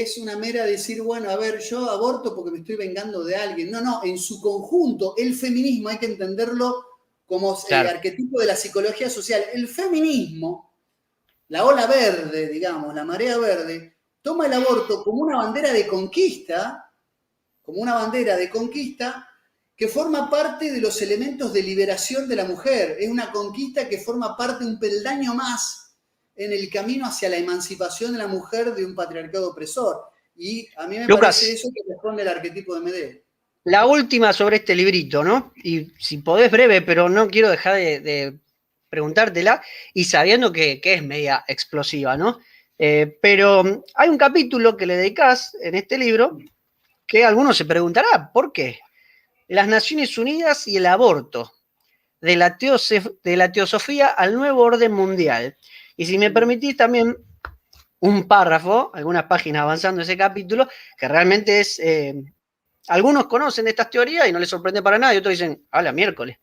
es una mera decir, bueno, a ver, yo aborto porque me estoy vengando de alguien. No, en su conjunto, el feminismo hay que entenderlo como el arquetipo de la psicología social. El feminismo, la ola verde, digamos, la marea verde, toma el aborto como una bandera de conquista, que forma parte de los elementos de liberación de la mujer. Es una conquista que forma parte, un peldaño más en el camino hacia la emancipación de la mujer de un patriarcado opresor. Y a mí me parece eso que responde el arquetipo de Medea. La última sobre este librito, ¿no? Y si podés breve, pero no quiero dejar de preguntártela, y sabiendo que es media explosiva, ¿no? Pero hay un capítulo que le dedicás en este libro que alguno se preguntará, ¿por qué? Las Naciones Unidas y el aborto, de la teosofía al nuevo orden mundial. Y si me permitís también un párrafo, algunas páginas avanzando ese capítulo, que realmente es... algunos conocen estas teorías y no les sorprende para nada, y otros dicen, ¡hala, miércoles!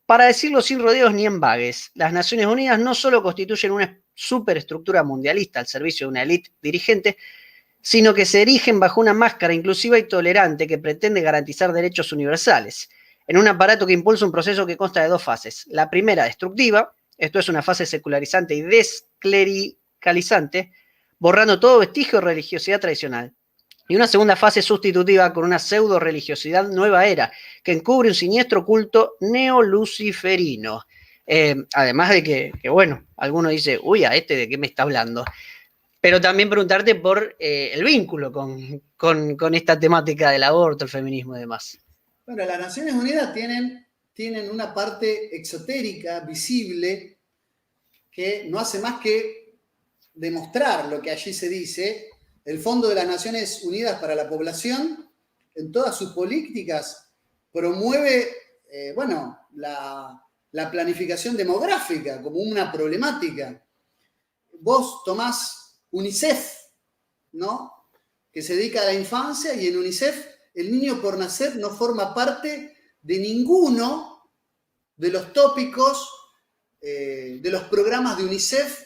Para decirlo sin rodeos ni embagues, las Naciones Unidas no solo constituyen una superestructura mundialista al servicio de una élite dirigente, sino que se erigen bajo una máscara inclusiva y tolerante que pretende garantizar derechos universales, en un aparato que impulsa un proceso que consta de dos fases. La primera, destructiva, esto es una fase secularizante y desclericalizante, borrando todo vestigio de religiosidad tradicional. Y una segunda fase sustitutiva con una pseudo-religiosidad nueva era, que encubre un siniestro culto neoluciferino. Además de que, bueno, alguno dice, uy, ¿a este de qué me está hablando? Pero también preguntarte por el vínculo con esta temática del aborto, el feminismo y demás. Bueno, las Naciones Unidas tienen una parte exotérica, visible, que no hace más que demostrar lo que allí se dice. El Fondo de las Naciones Unidas para la Población, en todas sus políticas, promueve, la planificación demográfica como una problemática. Vos tomás UNICEF, ¿no?, que se dedica a la infancia, y en UNICEF el niño por nacer no forma parte de ninguno de los tópicos de los programas de UNICEF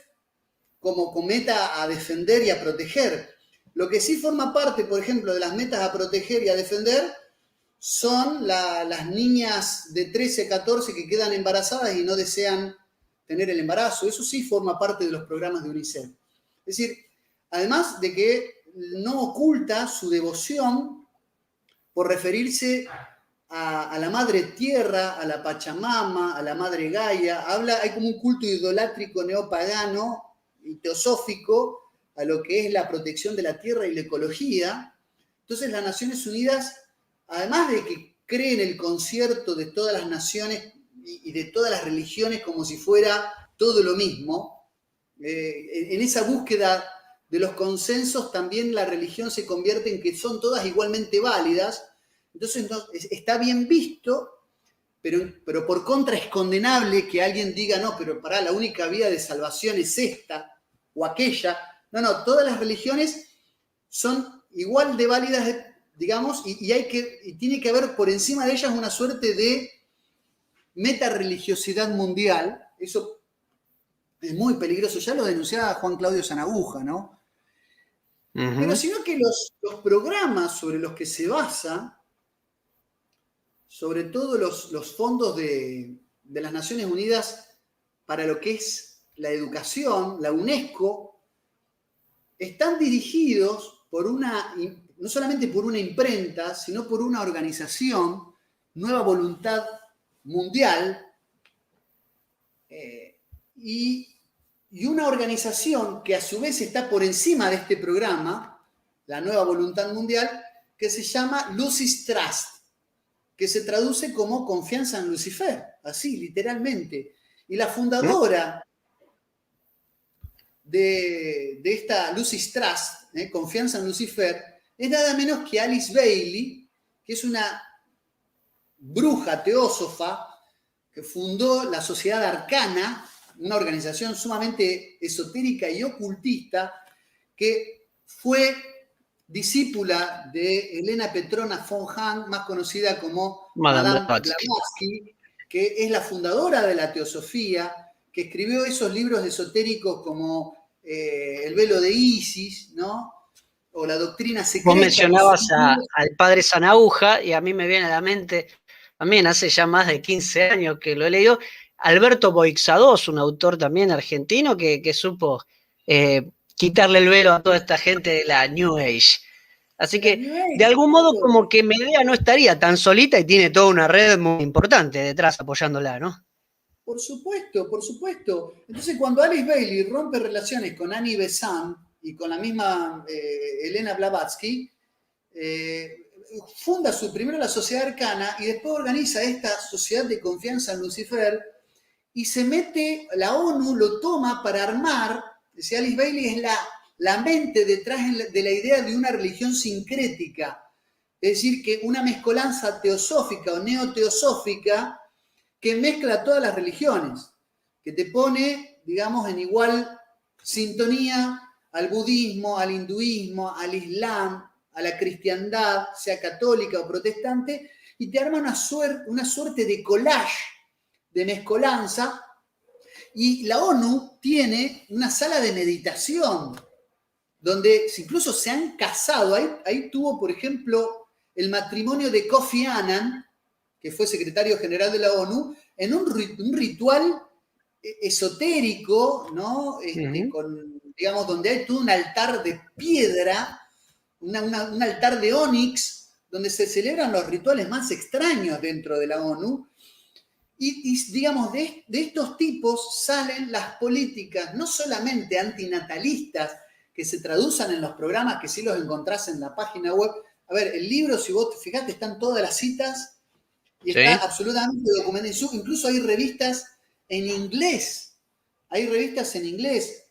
como meta a defender y a proteger. Lo que sí forma parte, por ejemplo, de las metas a proteger y a defender son las niñas de 13, 14 que quedan embarazadas y no desean tener el embarazo. Eso sí forma parte de los programas de UNICEF. Es decir, además de que no oculta su devoción por referirse a la madre tierra, a la Pachamama, a la madre Gaia. Hay como un culto idolátrico neopagano y teosófico a lo que es la protección de la tierra y la ecología. Entonces las Naciones Unidas, además de que creen el concierto de todas las naciones y de todas las religiones como si fuera todo lo mismo, en esa búsqueda de los consensos también la religión se convierte en que son todas igualmente válidas. Entonces está bien visto, pero por contra es condenable que alguien diga, no, pero pará, la única vía de salvación es esta o aquella. No, todas las religiones son igual de válidas, digamos, y tiene que haber por encima de ellas una suerte de metareligiosidad mundial. Eso es muy peligroso. Ya lo denunciaba Juan Claudio Sanaguja, ¿no? Pero sino que los programas sobre los que se basa, sobre todo los fondos de las Naciones Unidas para lo que es la educación, la UNESCO, están dirigidos no solamente por una imprenta, sino por una organización, Nueva Voluntad Mundial, y una organización que a su vez está por encima de este programa, la Nueva Voluntad Mundial, que se llama Lucis Trust, que se traduce como confianza en Lucifer, así, literalmente. Y la fundadora de esta Lucis Trust, confianza en Lucifer, es nada menos que Alice Bailey, que es una bruja teósofa que fundó la Sociedad Arcana, una organización sumamente esotérica y ocultista, que fue discípula de Elena Petrona von Hahn, más conocida como Madame Blavatsky, que es la fundadora de la teosofía, que escribió esos libros esotéricos como El velo de Isis, ¿no?, o La doctrina secreta. Vos mencionabas al padre Sanahuja, y a mí me viene a la mente, también hace ya más de 15 años que lo he leído, Alberto Boixadós, un autor también argentino que supo quitarle el velo a toda esta gente de la New Age. Así que, de algún modo, como que Medea no estaría tan solita y tiene toda una red muy importante detrás apoyándola, ¿no? Por supuesto, por supuesto. Entonces, cuando Alice Bailey rompe relaciones con Annie Besant y con la misma Elena Blavatsky, funda primero la Sociedad Arcana y después organiza esta Sociedad de Confianza en Lucifer, y se mete, la ONU lo toma para armar, decía Alice Bailey, es la mente detrás de la idea de una religión sincrética, es decir, que una mezcolanza teosófica o neoteosófica que mezcla todas las religiones, que te pone, digamos, en igual sintonía al budismo, al hinduismo, al islam, a la cristiandad, sea católica o protestante, y te arma una suerte de collage, de mezcolanza. Y la ONU tiene una sala de meditación, donde incluso se han casado. Ahí tuvo, por ejemplo, el matrimonio de Kofi Annan, que fue secretario general de la ONU, en un ritual esotérico, ¿no? Digamos, donde hay todo un altar de piedra, un altar de ónix, donde se celebran los rituales más extraños dentro de la ONU. Y digamos, de estos tipos salen las políticas, no solamente antinatalistas, que se traducen en los programas, que sí los encontrás en la página web. A ver, el libro, si vos te fijás, están todas las citas y está absolutamente documentado. Incluso hay revistas en inglés hay revistas en inglés,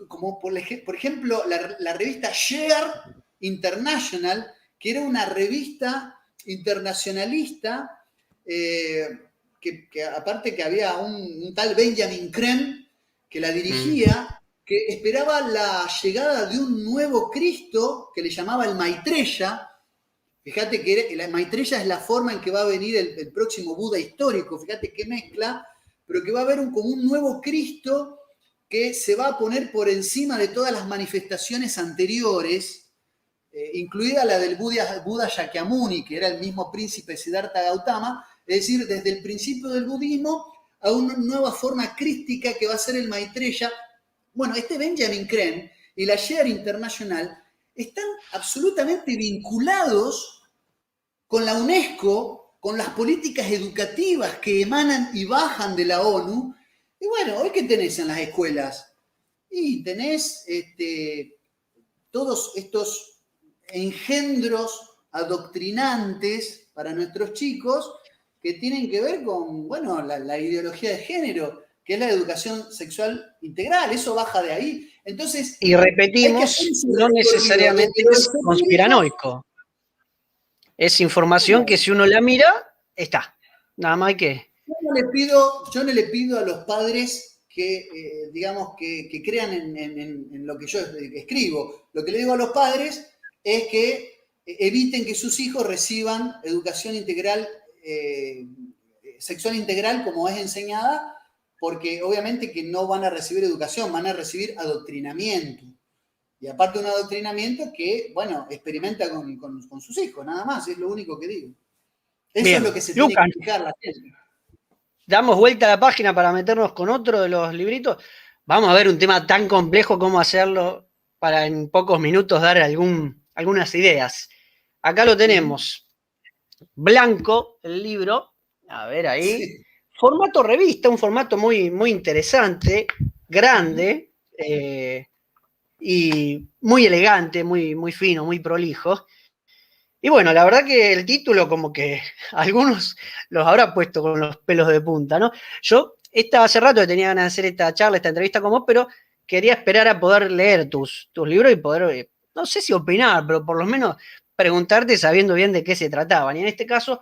como por ejemplo la revista Share International, que era una revista internacionalista, que aparte que había un tal Benjamin Creme que la dirigía, que esperaba la llegada de un nuevo Cristo que le llamaba el Maitreya. Fíjate que la Maitreya es la forma en que va a venir el próximo Buda histórico, fíjate qué mezcla, pero que va a haber como un nuevo Cristo que se va a poner por encima de todas las manifestaciones anteriores, incluida la del Buda Shakyamuni, que era el mismo príncipe Siddhartha Gautama, es decir, desde el principio del budismo a una nueva forma crística que va a ser el Maitreya. Bueno, este Benjamin Creme y la Share International están absolutamente vinculados con la UNESCO, con las políticas educativas que emanan y bajan de la ONU. Y bueno, ¿hoy qué tenés en las escuelas? Y tenés todos estos engendros adoctrinantes para nuestros chicos que tienen que ver con, bueno, la ideología de género, que es la educación sexual integral. Eso baja de ahí. Entonces, Y hay que hacer repetimos, ese no recorrido necesariamente desde lo es esotérico. conspiranoico. Es información que si uno la mira, está. Nada más hay que... Yo no le pido a los padres que, digamos, que crean en lo que yo escribo. Lo que le digo a los padres es que eviten que sus hijos reciban educación integral, sexual integral como es enseñada, porque obviamente que no van a recibir educación, van a recibir adoctrinamiento. Y aparte un adoctrinamiento que, bueno, experimenta con sus hijos, nada más, es lo único que digo. Eso es lo Bien, que se tiene que Lucas, explicar la gente. damos vuelta a la página para meternos con otro de los libritos. Vamos a ver un tema tan complejo como hacerlo para en pocos minutos dar algunas ideas. Acá lo tenemos. Blanco, el libro. A ver ahí. Sí. Formato revista, un formato muy, muy interesante, grande y muy elegante, muy, muy fino, muy prolijo. Y bueno, la verdad que el título como que algunos los habrá puesto con los pelos de punta, ¿no? Yo hace rato que tenía ganas de hacer esta charla, esta entrevista con vos, pero quería esperar a poder leer tus libros y poder, no sé si opinar, pero por lo menos preguntarte sabiendo bien de qué se trataban. Y en este caso,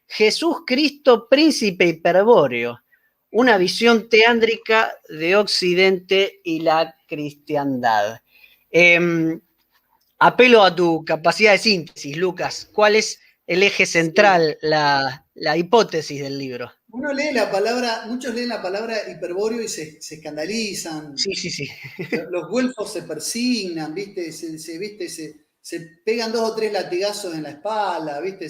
Jesús Cristo, Príncipe Hiperbóreo, una visión teándrica de Occidente y la cristiandad. Apelo a tu capacidad de síntesis, Lucas. ¿Cuál es el eje Sí. central, la hipótesis del libro? Uno lee la palabra, muchos leen la palabra hiperbóreo y se escandalizan. Sí, sí, sí. Los güelfos se persignan, ¿viste? Se pegan 2 o 3 latigazos en la espalda, ¿viste?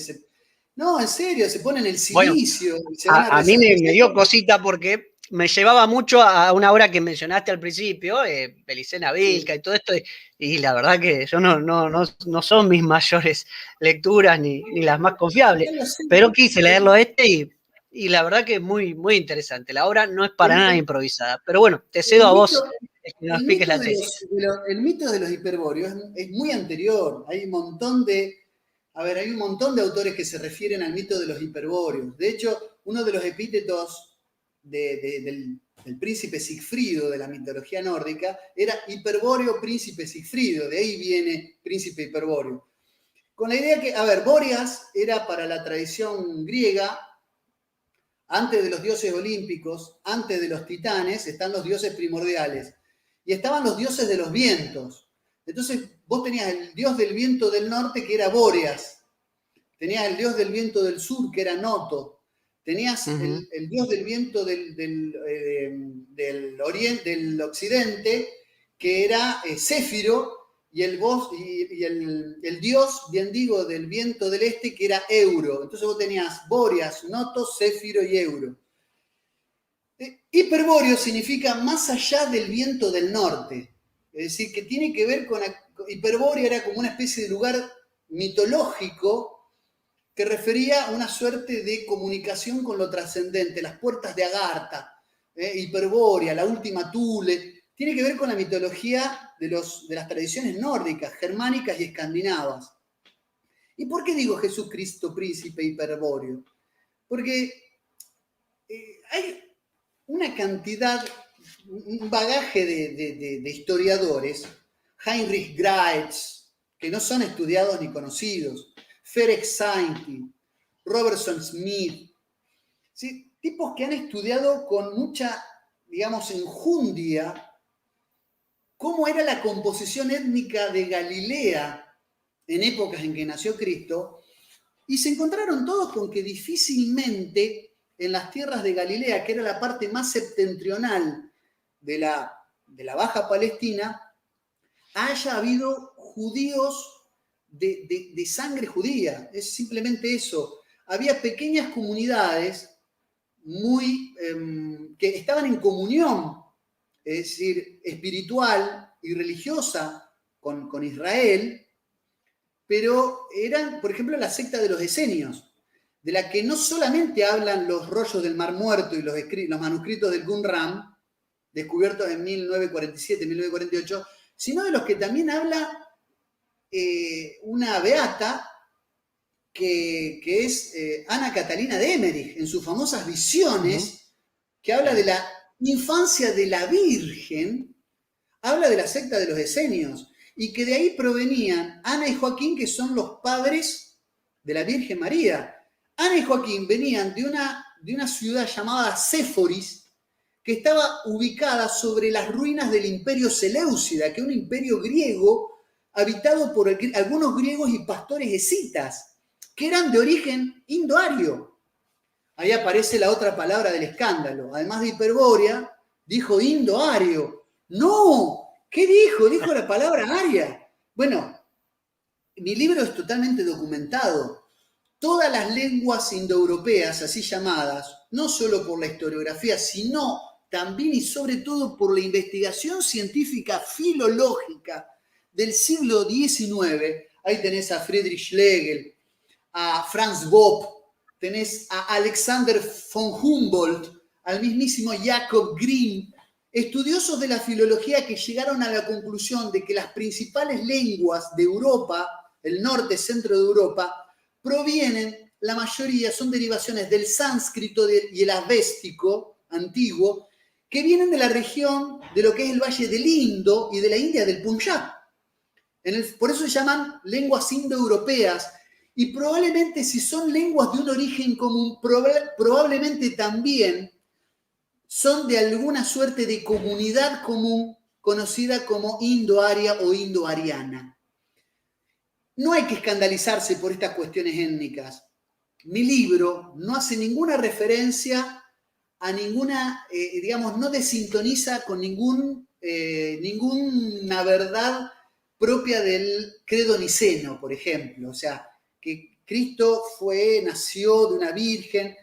No, en serio, se ponen el Bueno, silicio y se van a a mí rezar. me dio cosita porque me llevaba mucho a una obra que mencionaste al principio, Belicena Vilca Sí. y todo esto, y la verdad que yo no son mis mayores lecturas ni las más confiables, Ya lo sé. pero quise El, leerlo y la verdad que es muy, muy interesante. La obra no es para el- nada el- improvisada, pero bueno, te cedo el a vos mito, que nos el expliques mito la de tesis. el mito de los hiperbóreos es muy anterior. Hay un montón hay un montón de autores que se refieren al mito de los hiperbóreos. De hecho, uno de los epítetos del príncipe Sigfrido de la mitología nórdica era hiperbóreo príncipe Sigfrido. De ahí viene príncipe hiperbóreo. Con la idea que, a ver, Bóreas era para la tradición griega, antes de los dioses olímpicos, antes de los titanes, están los dioses primordiales. Y estaban los dioses de los vientos. Entonces, vos tenías el dios del viento del norte, que era Bóreas. Tenías el dios del viento del sur, que era Noto. Tenías el dios del viento del oriente, del occidente, que era Céfiro, y el dios, bien digo, del viento del este, que era Euro. Entonces vos tenías Bóreas, Noto, Céfiro y Euro. Hiperbóreo significa más allá del viento del norte. Es decir, que tiene que ver con... Hiperbóreo era como una especie de lugar mitológico que refería a una suerte de comunicación con lo trascendente, las puertas de Agartha, Hiperbórea, la última Thule. Tiene que ver con la mitología de las tradiciones nórdicas, germánicas y escandinavas. ¿Y por qué digo Jesucristo, príncipe hiperbóreo? Porque hay una cantidad, un bagaje de historiadores, Heinrich Graetz, que no son estudiados ni conocidos, Ferenc Sainty, Robertson Smith, ¿sí? Tipos que han estudiado con mucha, digamos, enjundia cómo era la composición étnica de Galilea en épocas en que nació Cristo, y se encontraron todos con que difícilmente en las tierras de Galilea, que era la parte más septentrional de la Baja Palestina, haya habido judíos de sangre judía. Es simplemente eso. Había pequeñas comunidades que estaban en comunión, es decir, espiritual y religiosa con Israel, pero eran, por ejemplo, la secta de los esenios, de la que no solamente hablan los rollos del Mar Muerto y los manuscritos del Qumran, descubiertos en 1947, 1948, sino de los que también habla una beata que es Ana Catalina de Emmerich, en sus famosas visiones, que habla de la infancia de la Virgen, habla de la secta de los esenios, y que de ahí provenían Ana y Joaquín, que son los padres de la Virgen María. Ana y Joaquín venían de una ciudad llamada Séforis, que estaba ubicada sobre las ruinas del Imperio Seleucida, que es un imperio griego habitado por algunos griegos y pastores escitas, que eran de origen indoario. Ahí aparece la otra palabra del escándalo. Además de Hiperbórea, dijo indoario. ¡No! ¿Qué dijo? Dijo la palabra aria. Bueno, mi libro es totalmente documentado. Todas las lenguas indoeuropeas, así llamadas, no solo por la historiografía, sino también y sobre todo por la investigación científica filológica del siglo XIX. Ahí tenés a Friedrich Schlegel, a Franz Bopp, tenés a Alexander von Humboldt, al mismísimo Jacob Grimm, estudiosos de la filología que llegaron a la conclusión de que las principales lenguas de Europa, el norte, centro de Europa, provienen, la mayoría son derivaciones del sánscrito y el avéstico antiguo, que vienen de la región de lo que es el Valle del Indo y de la India del Punjab. Por eso se llaman lenguas indoeuropeas, y probablemente si son lenguas de un origen común, probablemente también son de alguna suerte de comunidad común conocida como indoaria o indoariana. No hay que escandalizarse por estas cuestiones étnicas. Mi libro no hace ninguna referencia a ninguna, digamos, no desintoniza con ninguna verdad propia del credo niceno, por ejemplo. O sea, que Cristo nació de una virgen.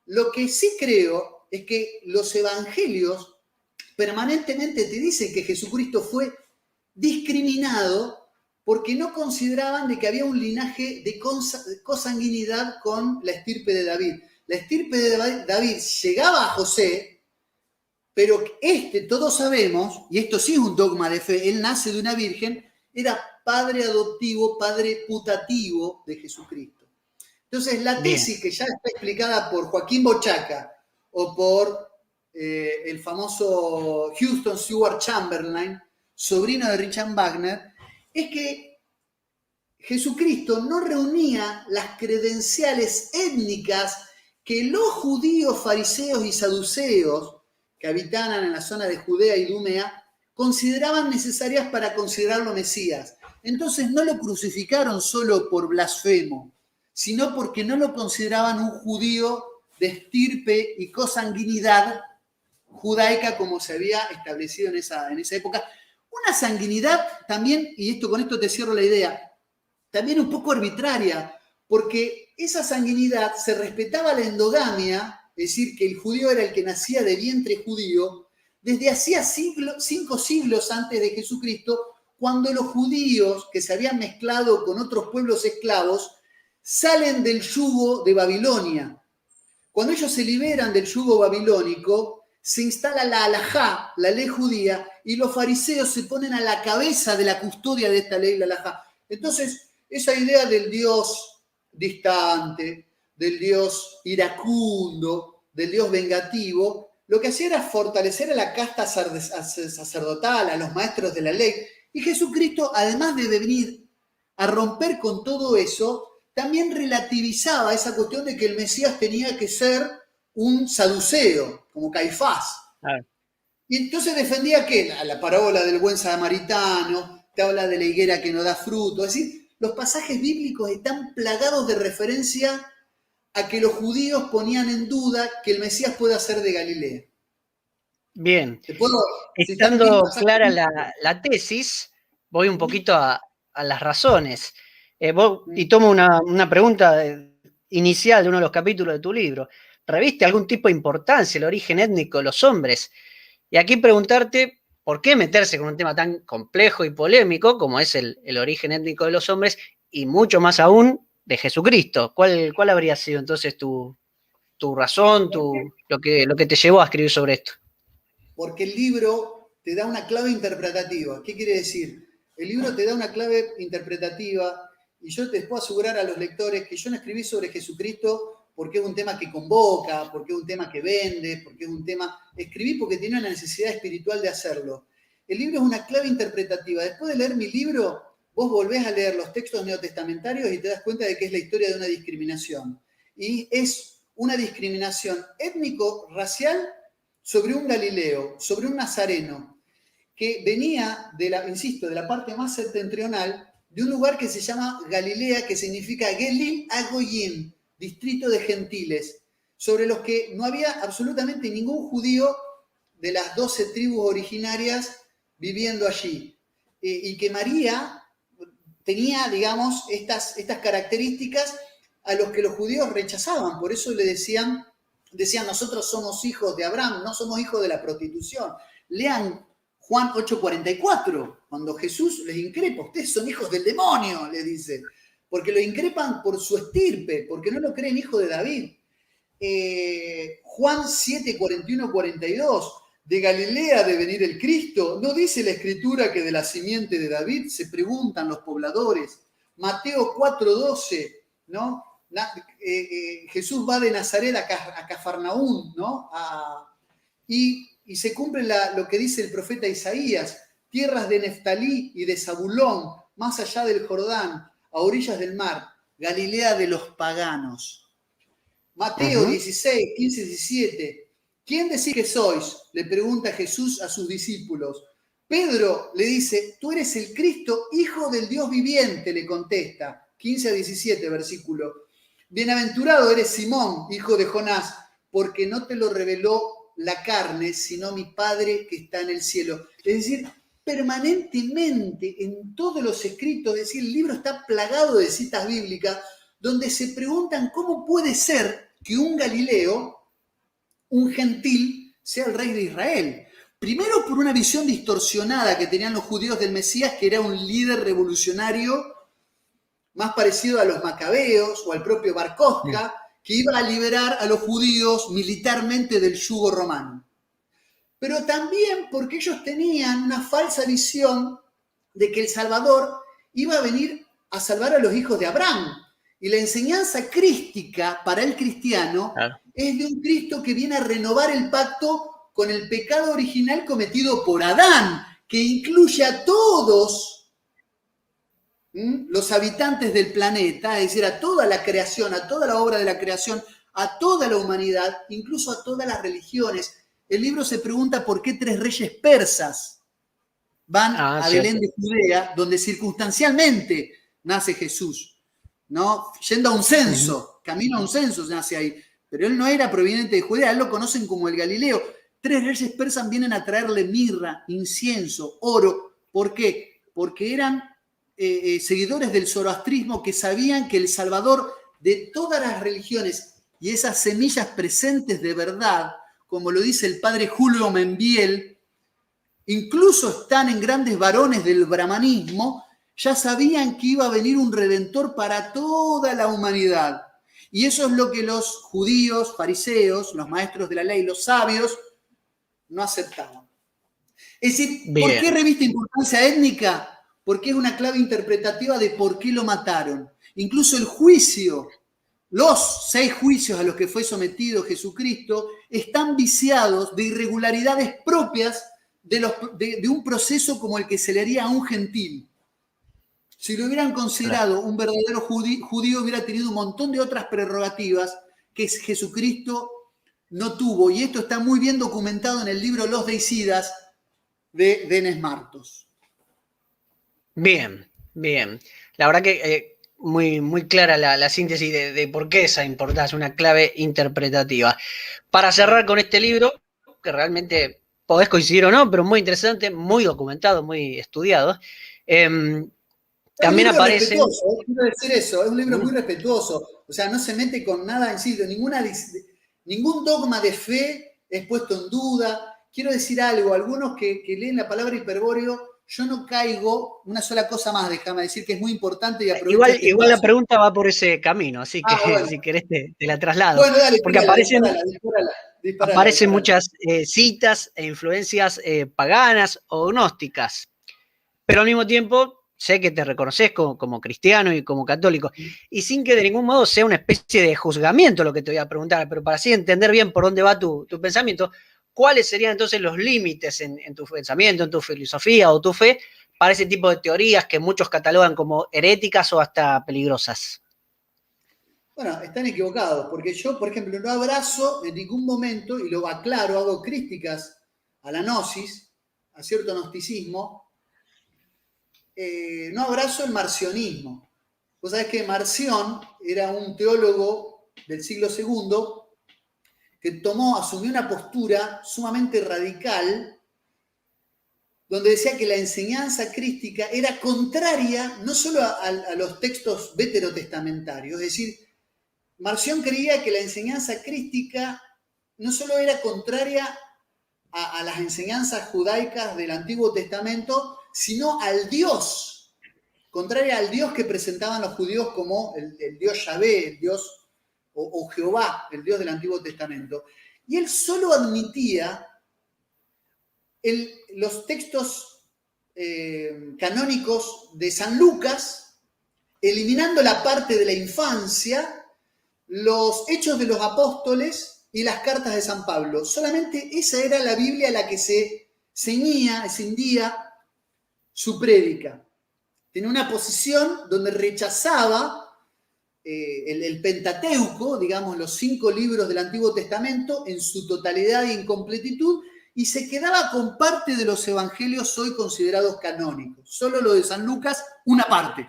Lo que sí creo es que los evangelios permanentemente te dicen que Jesucristo fue discriminado porque no consideraban de que había un linaje de consanguinidad con la estirpe de David. La estirpe de David llegaba a José, pero todos sabemos, y esto sí es un dogma de fe, él nace de una virgen, era padre adoptivo, padre putativo de Jesucristo. Entonces, la tesis que ya está explicada por Joaquín Bochaca o por el famoso Houston Stewart Chamberlain, sobrino de Richard Wagner, es que Jesucristo no reunía las credenciales étnicas que los judíos, fariseos y saduceos que habitaban en la zona de Judea y Idumea consideraban necesarias para considerarlo Mesías. Entonces no lo crucificaron solo por blasfemo, sino porque no lo consideraban un judío de estirpe y consanguinidad judaica como se había establecido en esa época. Una sanguinidad también, y con esto te cierro la idea, también un poco arbitraria, porque esa sanguinidad se respetaba la endogamia, es decir, que el judío era el que nacía de vientre judío, desde hacía 5 siglos antes de Jesucristo, cuando los judíos que se habían mezclado con otros pueblos esclavos salen del yugo de Babilonia. Cuando ellos se liberan del yugo babilónico, se instala la halajá, la ley judía, y los fariseos se ponen a la cabeza de la custodia de esta ley, la halajá. Entonces, esa idea del Dios distante, del Dios iracundo, del Dios vengativo, lo que hacía era fortalecer a la casta sacerdotal, a los maestros de la ley. Y Jesucristo, además de venir a romper con todo eso, también relativizaba esa cuestión de que el Mesías tenía que ser un saduceo, como Caifás. Claro. Y entonces defendía que la parábola del buen samaritano, te habla de la higuera que no da fruto. Es decir, los pasajes bíblicos están plagados de referencia a que los judíos ponían en duda que el Mesías pueda ser de Galilea. Bien. Te puedo citar Estando clara la tesis, voy un poquito a las razones. Y tomo una pregunta inicial de uno de los capítulos de tu libro. ¿Reviste algún tipo de importancia el origen étnico de los hombres? Y aquí preguntarte, ¿por qué meterse con un tema tan complejo y polémico como es el origen étnico de los hombres y mucho más aún de Jesucristo? ¿Cuál habría sido entonces tu razón, lo que te llevó a escribir sobre esto? Porque el libro te da una clave interpretativa. ¿Qué quiere decir? El libro te da una clave interpretativa y yo te puedo asegurar a los lectores que yo no escribí sobre Jesucristo porque es un tema que convoca, porque es un tema que vende, porque es un tema... Escribí porque tenía una necesidad espiritual de hacerlo. El libro es una clave interpretativa. Después de leer mi libro, vos volvés a leer los textos neotestamentarios y te das cuenta de que es la historia de una discriminación. Y es una discriminación étnico-racial sobre un Galileo, sobre un nazareno, que venía insisto, de la parte más septentrional, de un lugar que se llama Galilea, que significa Gelil Agoyim, distrito de gentiles, sobre los que no había absolutamente ningún judío de las 12 tribus originarias viviendo allí. Y que María tenía, digamos, estas características a los que los judíos rechazaban, por eso le decían, nosotros somos hijos de Abraham, no somos hijos de la prostitución. Lean Juan 8:44, cuando Jesús les increpa, ustedes son hijos del demonio, les dice, porque lo increpan por su estirpe, porque no lo creen hijo de David. Juan 7:41-42, de Galilea de venir el Cristo, ¿no dice la Escritura que de la simiente de David? Se preguntan los pobladores. Mateo 4:12, ¿no? Jesús va de Nazaret a Cafarnaún, ¿no? Y se cumple lo que dice el profeta Isaías, tierras de Neftalí y de Zabulón, más allá del Jordán, a orillas del mar, Galilea de los paganos. Mateo 16, 15, 17. ¿Quién decís que sois? Le pregunta Jesús a sus discípulos. Pedro le dice, tú eres el Cristo, hijo del Dios viviente, le contesta. 15 a 17, versículo. Bienaventurado eres Simón, hijo de Jonás, porque no te lo reveló la carne, sino mi Padre que está en el cielo. Es decir, permanentemente en todos los escritos, es decir, el libro está plagado de citas bíblicas donde se preguntan cómo puede ser que un Galileo, un gentil, sea el rey de Israel. Primero por una visión distorsionada que tenían los judíos del Mesías, que era un líder revolucionario más parecido a los macabeos o al propio Bar Kokhba, que iba a liberar a los judíos militarmente del yugo romano. Pero también porque ellos tenían una falsa visión de que el Salvador iba a venir a salvar a los hijos de Abraham. Y la enseñanza crística para el cristiano es de un Cristo que viene a renovar el pacto con el pecado original cometido por Adán, que incluye a todos los habitantes del planeta, es decir, a toda la creación, a toda la obra de la creación, a toda la humanidad, incluso a todas las religiones. El libro se pregunta por qué 3 reyes persas van a Belén de Judea, donde circunstancialmente nace Jesús, ¿no? Yendo a un censo, camino a un censo nace ahí, pero él no era proveniente de Judea, él lo conocen como el Galileo. 3 reyes persas vienen a traerle mirra, incienso, oro. ¿Por qué? Porque eran seguidores del zoroastrismo que sabían que el Salvador de todas las religiones y esas semillas presentes de verdad, como lo dice el padre Julio Membiel, incluso están en grandes varones del brahmanismo, ya sabían que iba a venir un redentor para toda la humanidad. Y eso es lo que los judíos, fariseos, los maestros de la ley, los sabios, no aceptaban. Es decir, ¿por qué reviste importancia étnica? Porque es una clave interpretativa de por qué lo mataron. Incluso el juicio los 6 juicios a los que fue sometido Jesucristo están viciados de irregularidades propias de un proceso como el que se le haría a un gentil. Si lo hubieran considerado un verdadero judío, hubiera tenido un montón de otras prerrogativas que Jesucristo no tuvo. Y esto está muy bien documentado en el libro Los Deicidas de Denis Martos. Bien, bien. La verdad que muy, muy clara la síntesis de por qué esa importancia, una clave interpretativa. Para cerrar con este libro, que realmente podés coincidir o no, pero muy interesante, muy documentado, muy estudiado. También aparecen... Quiero decir eso, es un libro muy respetuoso, o sea, no se mete con nada en sí, ningún dogma de fe es puesto en duda. Quiero decir algo, algunos que leen la palabra hiperbóreo, yo no caigo, una sola cosa más, déjame decir que es muy importante y aprovecho Igual la pregunta va por ese camino, así que bueno. si querés te la traslado. Bueno, dale, porque disparala. Aparecen muchas citas e influencias paganas o gnósticas, pero al mismo tiempo sé que te reconoces como cristiano y como católico, y sin que de ningún modo sea una especie de juzgamiento lo que te voy a preguntar, pero para así entender bien por dónde va tu pensamiento, ¿cuáles serían entonces los límites en tu pensamiento, en tu filosofía o tu fe para ese tipo de teorías que muchos catalogan como heréticas o hasta peligrosas? Bueno, están equivocados, porque yo, por ejemplo, no abrazo en ningún momento, y lo aclaro, hago críticas a la gnosis, a cierto gnosticismo, no abrazo el marcionismo. Vos sabés que Marción era un teólogo del siglo II que asumió una postura sumamente radical, donde decía que la enseñanza crística era contraria no solo a los textos veterotestamentarios, es decir, Marción creía que la enseñanza crística no solo era contraria a las enseñanzas judaicas del Antiguo Testamento, sino al Dios, contraria al Dios que presentaban los judíos como el Dios Yahvé, el Dios o Jehová, el Dios del Antiguo Testamento. Y él solo admitía los textos canónicos de San Lucas, eliminando la parte de la infancia, los Hechos de los Apóstoles y las cartas de San Pablo. Solamente esa era la Biblia a la que se ceñía su prédica. Tenía una posición donde rechazaba el Pentateuco, digamos, los 5 libros del Antiguo Testamento en su totalidad e incompletitud, y se quedaba con parte de los evangelios hoy considerados canónicos. Solo lo de San Lucas, una parte.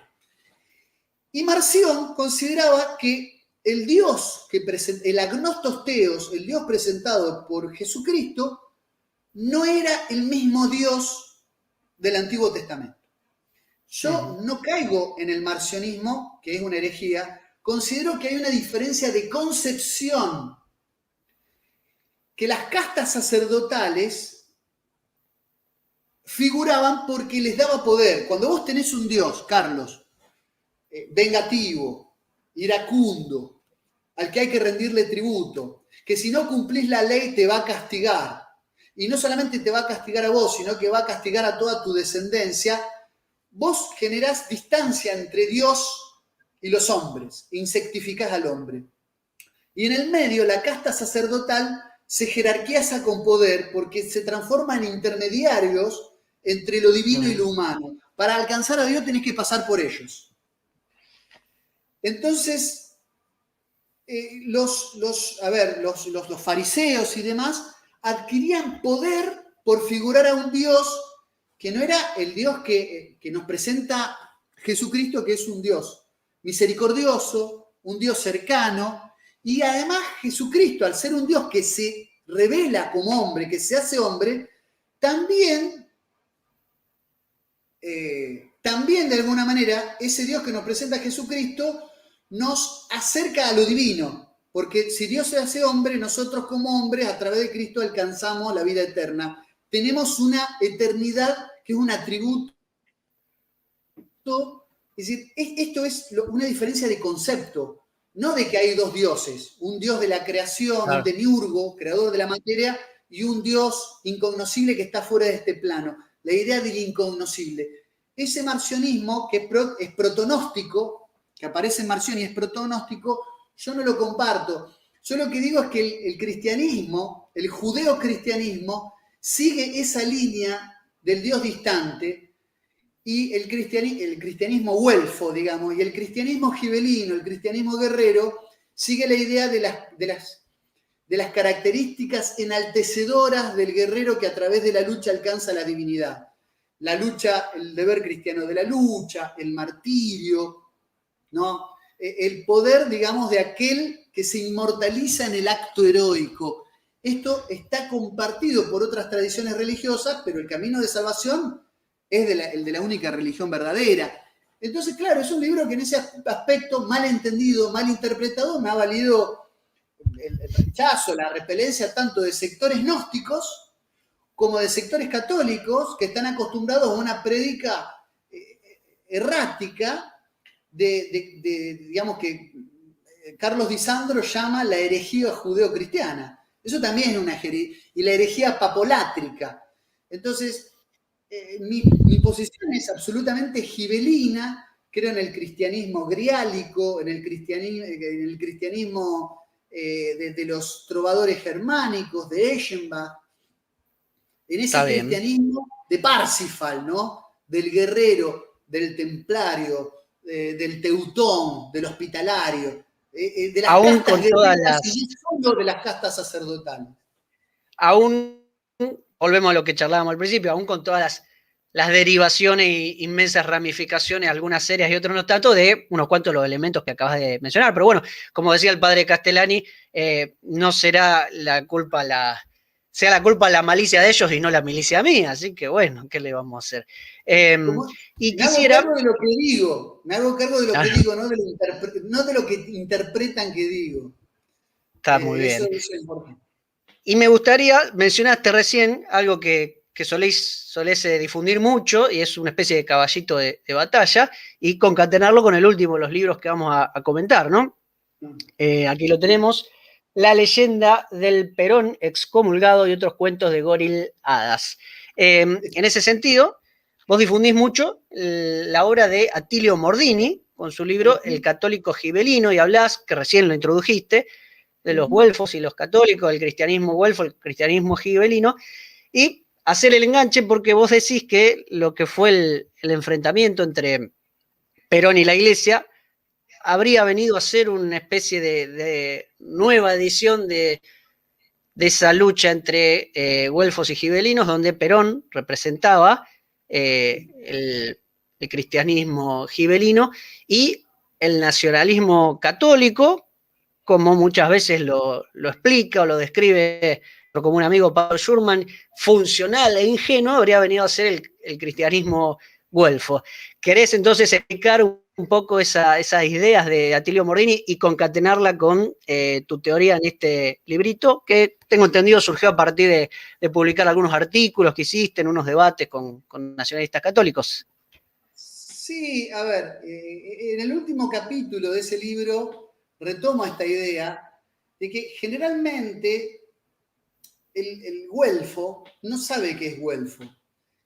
Y Marción consideraba que el Dios el agnostos theos, el Dios presentado por Jesucristo, no era el mismo Dios del Antiguo Testamento. Yo no caigo en el marcionismo, que es una herejía, considero que hay una diferencia de concepción, que las castas sacerdotales figuraban porque les daba poder. Cuando vos tenés un Dios, Carlos, vengativo, iracundo, al que hay que rendirle tributo, que si no cumplís la ley te va a castigar, y no solamente te va a castigar a vos, sino que va a castigar a toda tu descendencia, vos generás distancia entre Dios y los hombres, insectificás al hombre. Y en el medio, la casta sacerdotal se jerarquiza con poder porque se transforma en intermediarios entre lo divino y lo humano. Para alcanzar a Dios tenés que pasar por ellos. Entonces, los fariseos y demás adquirían poder por figurar a un Dios que no era el Dios que nos presenta Jesucristo, que es un Dios misericordioso, un Dios cercano, y además Jesucristo, al ser un Dios que se revela como hombre, que se hace hombre, también de alguna manera, ese Dios que nos presenta Jesucristo nos acerca a lo divino, porque si Dios se hace hombre, nosotros como hombres, a través de Cristo, alcanzamos la vida eterna. Tenemos una eternidad que es un atributo. Es decir, esto es una diferencia de concepto, no de que hay 2 dioses, un Dios de la creación, un demiurgo, creador de la materia, y un Dios incognoscible que está fuera de este plano. La idea del incognoscible. Ese marcionismo, que es protonóstico, que aparece en Marción y es protonóstico, yo no lo comparto. Yo lo que digo es que el cristianismo, el judeocristianismo, sigue esa línea del Dios distante, y el cristianismo güelfo, digamos, y el cristianismo gibelino, el cristianismo guerrero, sigue la idea de las características enaltecedoras del guerrero que a través de la lucha alcanza la divinidad. La lucha, el deber cristiano de la lucha, el martirio, ¿no? El poder, digamos, de aquel que se inmortaliza en el acto heroico. Esto está compartido por otras tradiciones religiosas, pero el camino de salvación es el de la única religión verdadera. Entonces, claro, es un libro que en ese aspecto, mal entendido, mal interpretado, me ha valido el rechazo, la repelencia tanto de sectores gnósticos como de sectores católicos que están acostumbrados a una prédica errática digamos que Carlos Di Sandro llama la herejía judeo-cristiana. Eso también es una herejía, y la herejía papolátrica. Entonces, mi posición es absolutamente gibelina, creo en el cristianismo griálico, en el cristianismo de los trovadores germánicos, de Eschenbach, en ese cristianismo de Parsifal, ¿no? Del guerrero, del templario, del teutón, del hospitalario, de las aún castas con todas guerreras las... y solo de las castas sacerdotales. Aún, volvemos a lo que charlábamos al principio, aún con todas las derivaciones e inmensas ramificaciones, algunas serias y otras no tanto, de unos cuantos de los elementos que acabas de mencionar. Pero bueno, como decía el padre Castellani, no será la culpa sea la culpa la malicia de ellos y no la milicia mía. Así que bueno, ¿qué le vamos a hacer? Y me hago cargo de lo que digo, me hago cargo de lo que digo, no de lo que interpretan que digo. Está muy bien. Eso es importante. Y me gustaría, mencionaste recién algo que solés difundir mucho, y es una especie de caballito de batalla, y concatenarlo con el último de los libros que vamos a comentar, ¿no? Aquí lo tenemos, La leyenda del Perón excomulgado y otros cuentos de Goril Hadas. En ese sentido, vos difundís mucho la obra de Attilio Mordini, con su libro El católico gibelino, y hablás, que recién lo introdujiste, de los güelfos y los católicos, el cristianismo güelfo, el cristianismo gibelino, y hacer el enganche porque vos decís que lo que fue el enfrentamiento entre Perón y la Iglesia habría venido a ser una especie de nueva edición de esa lucha entre güelfos y gibelinos, donde Perón representaba el cristianismo gibelino y el nacionalismo católico, como muchas veces lo explica o lo describe como un amigo Pablo Schurman, funcional e ingenuo, habría venido a ser el cristianismo güelfo. ¿Querés entonces explicar un poco esas ideas de Attilio Mordini y concatenarla con tu teoría en este librito, que tengo entendido surgió a partir de publicar algunos artículos que hiciste en unos debates con nacionalistas católicos? Sí, a ver, en el último capítulo de ese libro retomo esta idea de que generalmente el güelfo no sabe qué es güelfo.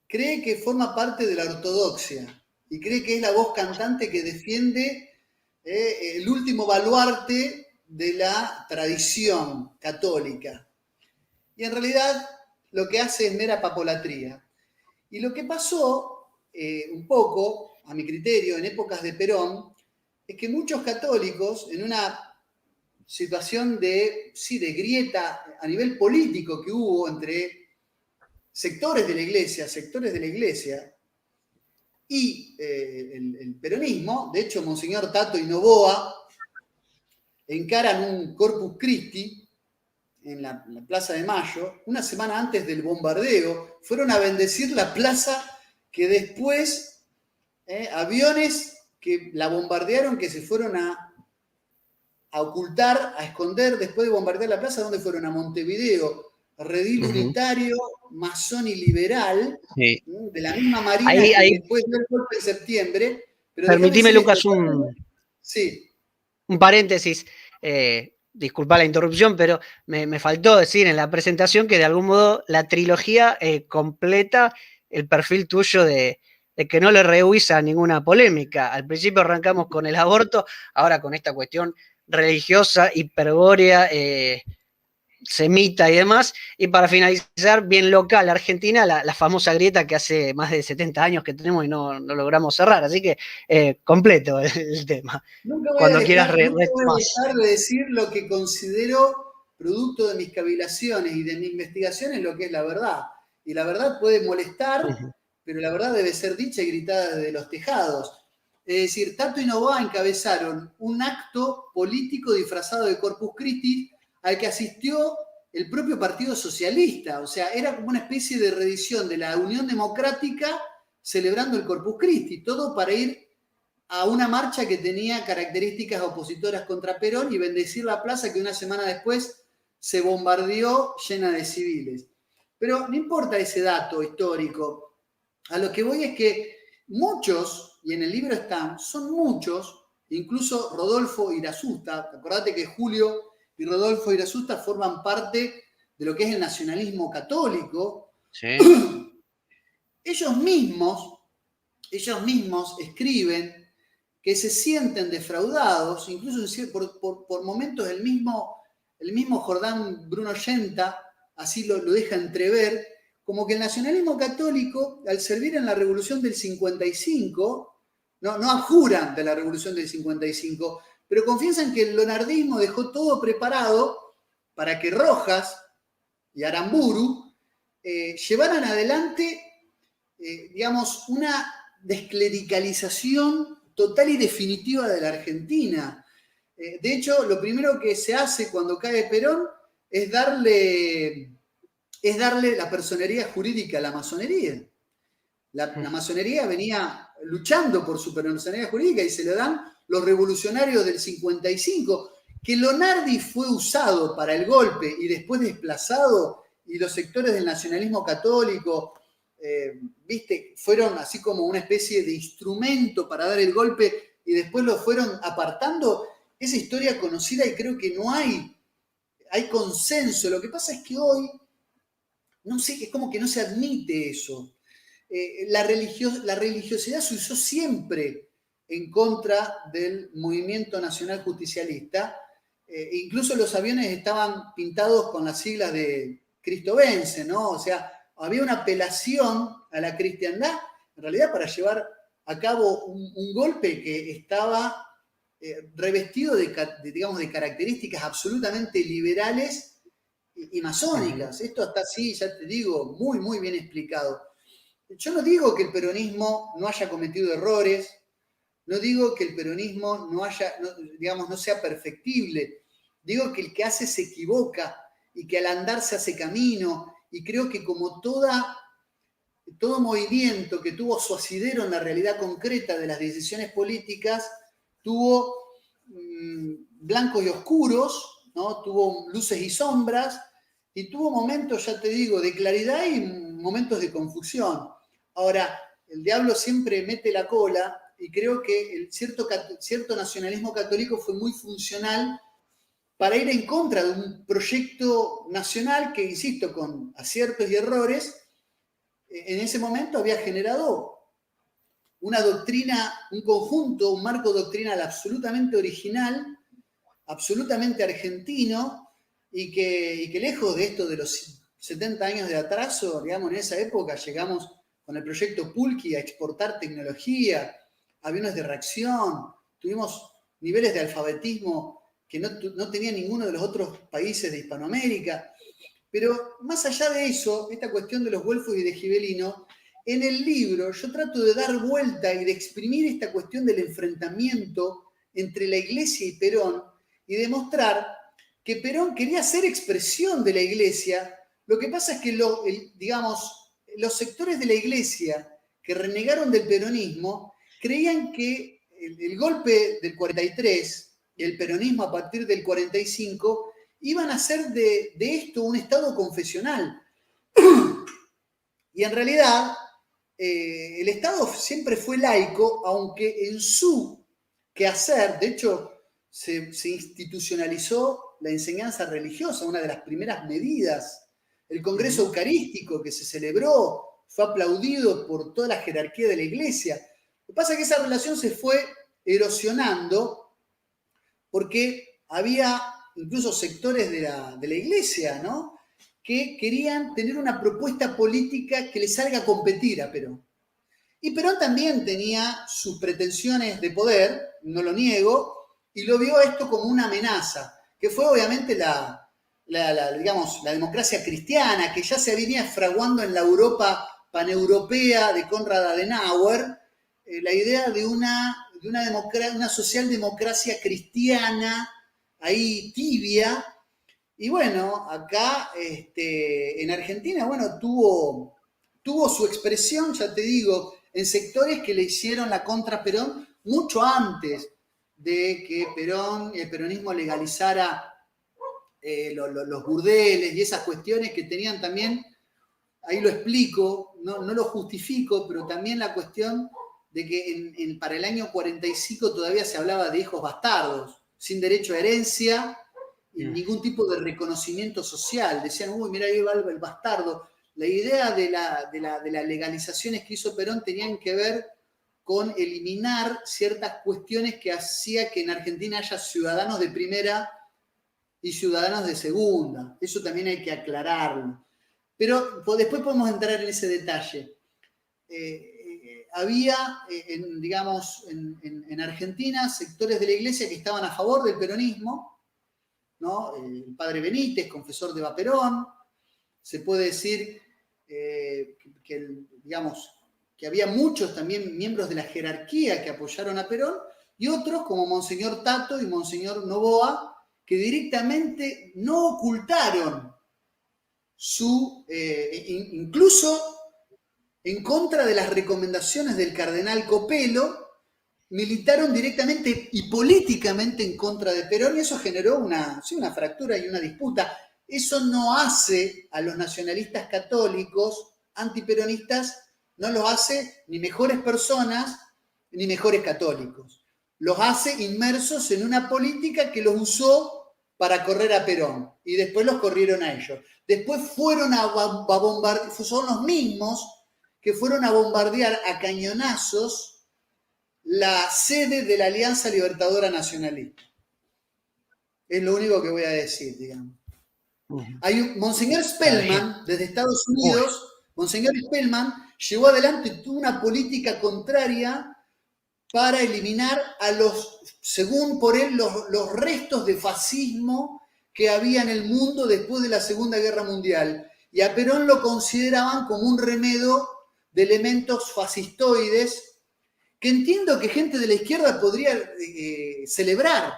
Cree que forma parte de la ortodoxia y cree que es la voz cantante que defiende el último baluarte de la tradición católica. Y en realidad lo que hace es mera papolatría. Y lo que pasó un poco, a mi criterio, en épocas de Perón, es que muchos católicos, en una situación de grieta a nivel político que hubo entre sectores de la iglesia y el peronismo, de hecho, Monseñor Tato y Noboa encaran un Corpus Christi en la Plaza de Mayo, una semana antes del bombardeo, fueron a bendecir la plaza que después aviones que la bombardearon, que se fueron a ocultar, a esconder después de bombardear la plaza. ¿Dónde fueron? A Montevideo, redil unitario, masón y liberal, de la misma Marina que después dio el golpe en septiembre. Pero permitime, Lucas, sí. Un paréntesis. Disculpa la interrupción, pero me faltó decir en la presentación que de algún modo la trilogía completa el perfil tuyo de que no le rehúsa ninguna polémica. Al principio arrancamos con el aborto, ahora con esta cuestión religiosa, hiperbórea, semita y demás. Y para finalizar, bien local, Argentina, la famosa grieta que hace más de 70 años que tenemos y no logramos cerrar. Así que completo el tema. Cuando quieras Nunca voy a retomás. dejar de decir lo que considero producto de mis cavilaciones y de mi investigación en lo que es la verdad. Y la verdad puede molestar, pero la verdad debe ser dicha y gritada desde los tejados. Es decir, Tato y Novoa encabezaron un acto político disfrazado de Corpus Christi al que asistió el propio Partido Socialista. O sea, era como una especie de reedición de la Unión Democrática celebrando el Corpus Christi, todo para ir a una marcha que tenía características opositoras contra Perón y bendecir la plaza que una semana después se bombardeó llena de civiles. Pero no importa ese dato histórico. A lo que voy es que muchos, y en el libro están, son muchos, incluso Rodolfo Irazusta. Acordate que Julio y Rodolfo Irazusta forman parte de lo que es el nacionalismo católico. Sí. Ellos mismos escriben que se sienten defraudados, incluso por momentos el mismo Jordán Bruno Yenta así lo deja entrever, como que el nacionalismo católico, al servir en la Revolución del 55, no abjuran de la Revolución del 55, pero confiesan que el lonardismo dejó todo preparado para que Rojas y Aramburu llevaran adelante, digamos, una desclericalización total y definitiva de la Argentina. De hecho, lo primero que se hace cuando cae Perón es darle la personería jurídica a la masonería. La masonería venía luchando por su personería jurídica y se le dan los revolucionarios del 55, que Lonardi fue usado para el golpe y después desplazado, y los sectores del nacionalismo católico, viste, fueron así como una especie de instrumento para dar el golpe y después lo fueron apartando. Esa historia conocida y creo que no hay consenso. Lo que pasa es que hoy, no sé, es como que no se admite eso. La religiosidad se usó siempre en contra del movimiento nacional justicialista. Incluso los aviones estaban pintados con las siglas de Cristo vence, ¿no? O sea, había una apelación a la cristiandad, en realidad para llevar a cabo un golpe que estaba revestido digamos, de características absolutamente liberales y masónicas. Esto está así, ya te digo, muy, muy bien explicado. Yo no digo que el peronismo no haya cometido errores, no digo que el peronismo no sea perfectible, digo que el que hace se equivoca y que al andar se hace camino, y creo que como todo movimiento que tuvo su asidero en la realidad concreta de las decisiones políticas, tuvo blancos y oscuros, ¿no? Tuvo luces y sombras, y tuvo momentos, ya te digo, de claridad y momentos de confusión. Ahora, el diablo siempre mete la cola, y creo que el cierto nacionalismo católico fue muy funcional para ir en contra de un proyecto nacional que, insisto, con aciertos y errores, en ese momento había generado una doctrina, un conjunto, un marco doctrinal absolutamente original, absolutamente argentino, y que lejos de esto de los 70 años de atraso, digamos, en esa época llegamos con el proyecto Pulqui a exportar tecnología, aviones de reacción, tuvimos niveles de alfabetismo que no tenía ninguno de los otros países de Hispanoamérica. Pero más allá de eso, esta cuestión de los güelfos y de Gibelino, en el libro yo trato de dar vuelta y de exprimir esta cuestión del enfrentamiento entre la Iglesia y Perón y demostrar que Perón quería ser expresión de la Iglesia. Lo que pasa es que los sectores de la Iglesia que renegaron del peronismo creían que el golpe del 43 y el peronismo a partir del 45 iban a hacer de esto un estado confesional. Y en realidad, el Estado siempre fue laico, aunque en su quehacer, de hecho, se institucionalizó la enseñanza religiosa, una de las primeras medidas. El Congreso Eucarístico que se celebró fue aplaudido por toda la jerarquía de la Iglesia. Lo que pasa es que esa relación se fue erosionando porque había incluso sectores de la iglesia, ¿no?, que querían tener una propuesta política que le salga a competir a Perón. Y Perón también tenía sus pretensiones de poder, no lo niego, y lo vio esto como una amenaza, que fue obviamente digamos, la democracia cristiana, que ya se venía fraguando en la Europa paneuropea de Konrad Adenauer, la idea de una socialdemocracia cristiana, ahí tibia. Y bueno, acá en Argentina, bueno, tuvo su expresión, ya te digo, en sectores que le hicieron la contra a Perón mucho antes de que el peronismo legalizara los burdeles y esas cuestiones que tenían también, ahí lo explico, no lo justifico, pero también la cuestión de que para el año 45 todavía se hablaba de hijos bastardos, sin derecho a herencia y ningún tipo de reconocimiento social. Decían, uy, mira, ahí va el bastardo. La idea de las legalizaciones que hizo Perón tenían que ver con eliminar ciertas cuestiones que hacía que en Argentina haya ciudadanos de primera y ciudadanos de segunda. Eso también hay que aclararlo. Pero después podemos entrar en ese detalle. Había, digamos, en Argentina sectores de la iglesia que estaban a favor del peronismo, ¿no? El padre Benítez, confesor de Perón. Se puede decir digamos, que había muchos también miembros de la jerarquía que apoyaron a Perón, y otros como Monseñor Tato y Monseñor Noboa, que directamente no ocultaron incluso en contra de las recomendaciones del cardenal Copelo, militaron directamente y políticamente en contra de Perón, y eso generó una fractura y una disputa. Eso no hace a los nacionalistas católicos antiperonistas, no los hace ni mejores personas ni mejores católicos. Los hace inmersos en una política que los usó para correr a Perón, y después los corrieron a ellos. Después fueron a bombardear, son los mismos que fueron a bombardear a cañonazos la sede de la Alianza Libertadora Nacionalista. Es lo único que voy a decir, digamos. Hay Monseñor Spellman, desde Estados Unidos, Monseñor Spellman llevó adelante una política contraria para eliminar según por él, los restos de fascismo que había en el mundo después de la Segunda Guerra Mundial. Y a Perón lo consideraban como un remedio de elementos fascistoides, que entiendo que gente de la izquierda podría celebrar,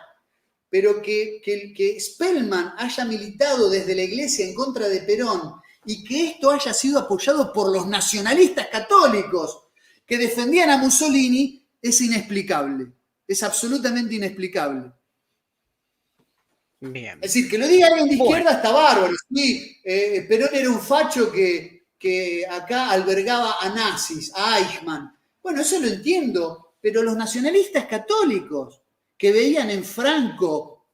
pero que Spellman haya militado desde la iglesia en contra de Perón y que esto haya sido apoyado por los nacionalistas católicos que defendían a Mussolini es inexplicable, es absolutamente inexplicable. Bien. Es decir, que lo diga alguien de izquierda está bárbaro. Sí, Perón era un facho que acá albergaba a nazis, a Eichmann. Bueno, eso lo entiendo, pero los nacionalistas católicos que veían en Franco,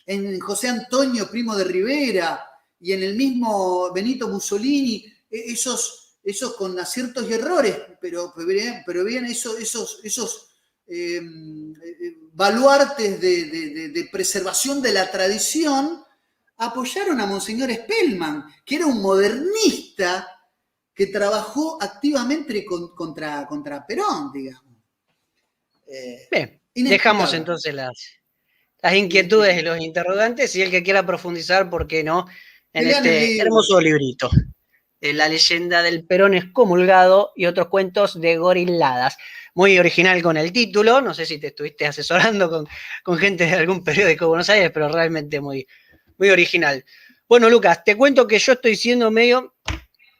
en José Antonio Primo de Rivera y en el mismo Benito Mussolini, esos con aciertos y errores, pero veían esos baluartes de preservación de la tradición, apoyaron a Monseñor Spellman, que era un modernista que trabajó activamente contra Perón, digamos. Bien, dejamos entonces las inquietudes de los interrogantes, y el que quiera profundizar, ¿por qué no?, en este hermoso librito, La leyenda del Perón excomulgado y otros cuentos de goriladas. Muy original con el título, no sé si te estuviste asesorando con gente de algún periódico de Buenos Aires, pero realmente muy, muy original. Bueno, Lucas, te cuento que yo estoy siendo medio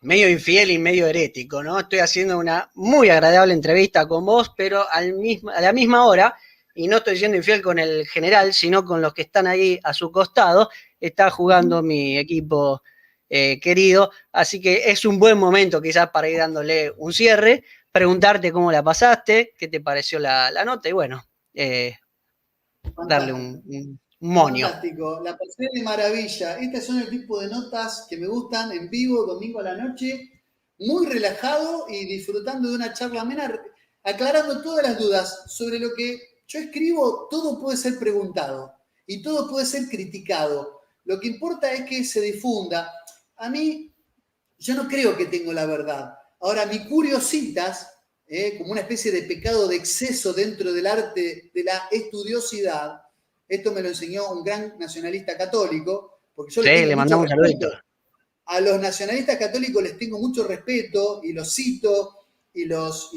infiel y medio herético, ¿no? Estoy haciendo una muy agradable entrevista con vos, pero a la misma hora, y no estoy siendo infiel con el general, sino con los que están ahí a su costado, está jugando mi equipo querido, así que es un buen momento quizás para ir dándole un cierre, preguntarte cómo la pasaste, qué te pareció la nota, y bueno, darle un moño. Fantástico, la pasé de maravilla. Estas son el tipo de notas que me gustan en vivo, domingo a la noche, muy relajado y disfrutando de una charla amena, aclarando todas las dudas sobre lo que yo escribo. Todo puede ser preguntado. y todo puede ser criticado. Lo que importa es que se difunda. A mí, yo no creo que tengo la verdad. Ahora, mi curiositas, como una especie de pecado de exceso dentro del arte de la estudiosidad, esto me lo enseñó un gran nacionalista católico, porque yo Sí, le tengo le mucho mandamos un saludito. respeto. A los nacionalistas católicos les tengo mucho respeto y los cito y los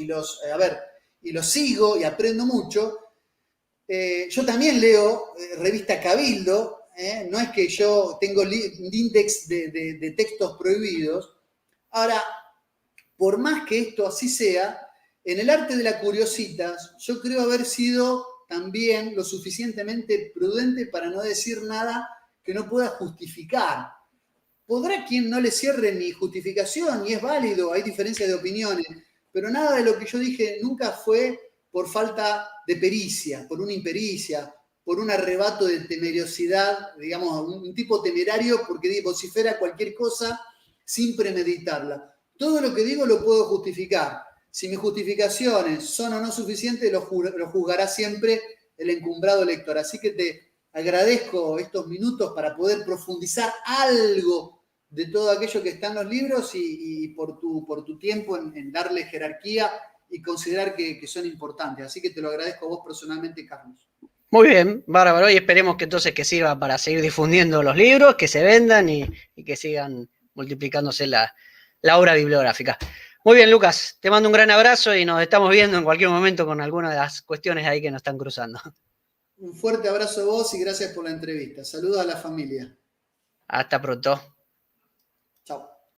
sigo y aprendo mucho. Yo también leo revista Cabildo, no es que yo tengo un índice de textos prohibidos. Ahora, por más que esto así sea, en el arte de la curiositas, yo creo haber sido también lo suficientemente prudente para no decir nada que no pueda justificar. Podrá quien no le cierre mi justificación y es válido, hay diferencias de opiniones, pero nada de lo que yo dije nunca fue por falta de pericia, por una impericia, por un arrebato de temeriosidad, digamos, un tipo temerario porque vocifera cualquier cosa sin premeditarla. Todo lo que digo lo puedo justificar. Si mis justificaciones son o no suficientes, lo juzgará siempre el encumbrado lector. Así que te agradezco estos minutos para poder profundizar algo de todo aquello que está en los libros y por tu tiempo en darle jerarquía y considerar que son importantes. Así que te lo agradezco a vos personalmente, Carlos. Muy bien, bárbaro, y esperemos que entonces que sirva para seguir difundiendo los libros, que se vendan y que sigan multiplicándose la obra bibliográfica. Muy bien, Lucas, te mando un gran abrazo y nos estamos viendo en cualquier momento con alguna de las cuestiones ahí que nos están cruzando. Un fuerte abrazo a vos y gracias por la entrevista. Saludos a la familia. Hasta pronto. Chao.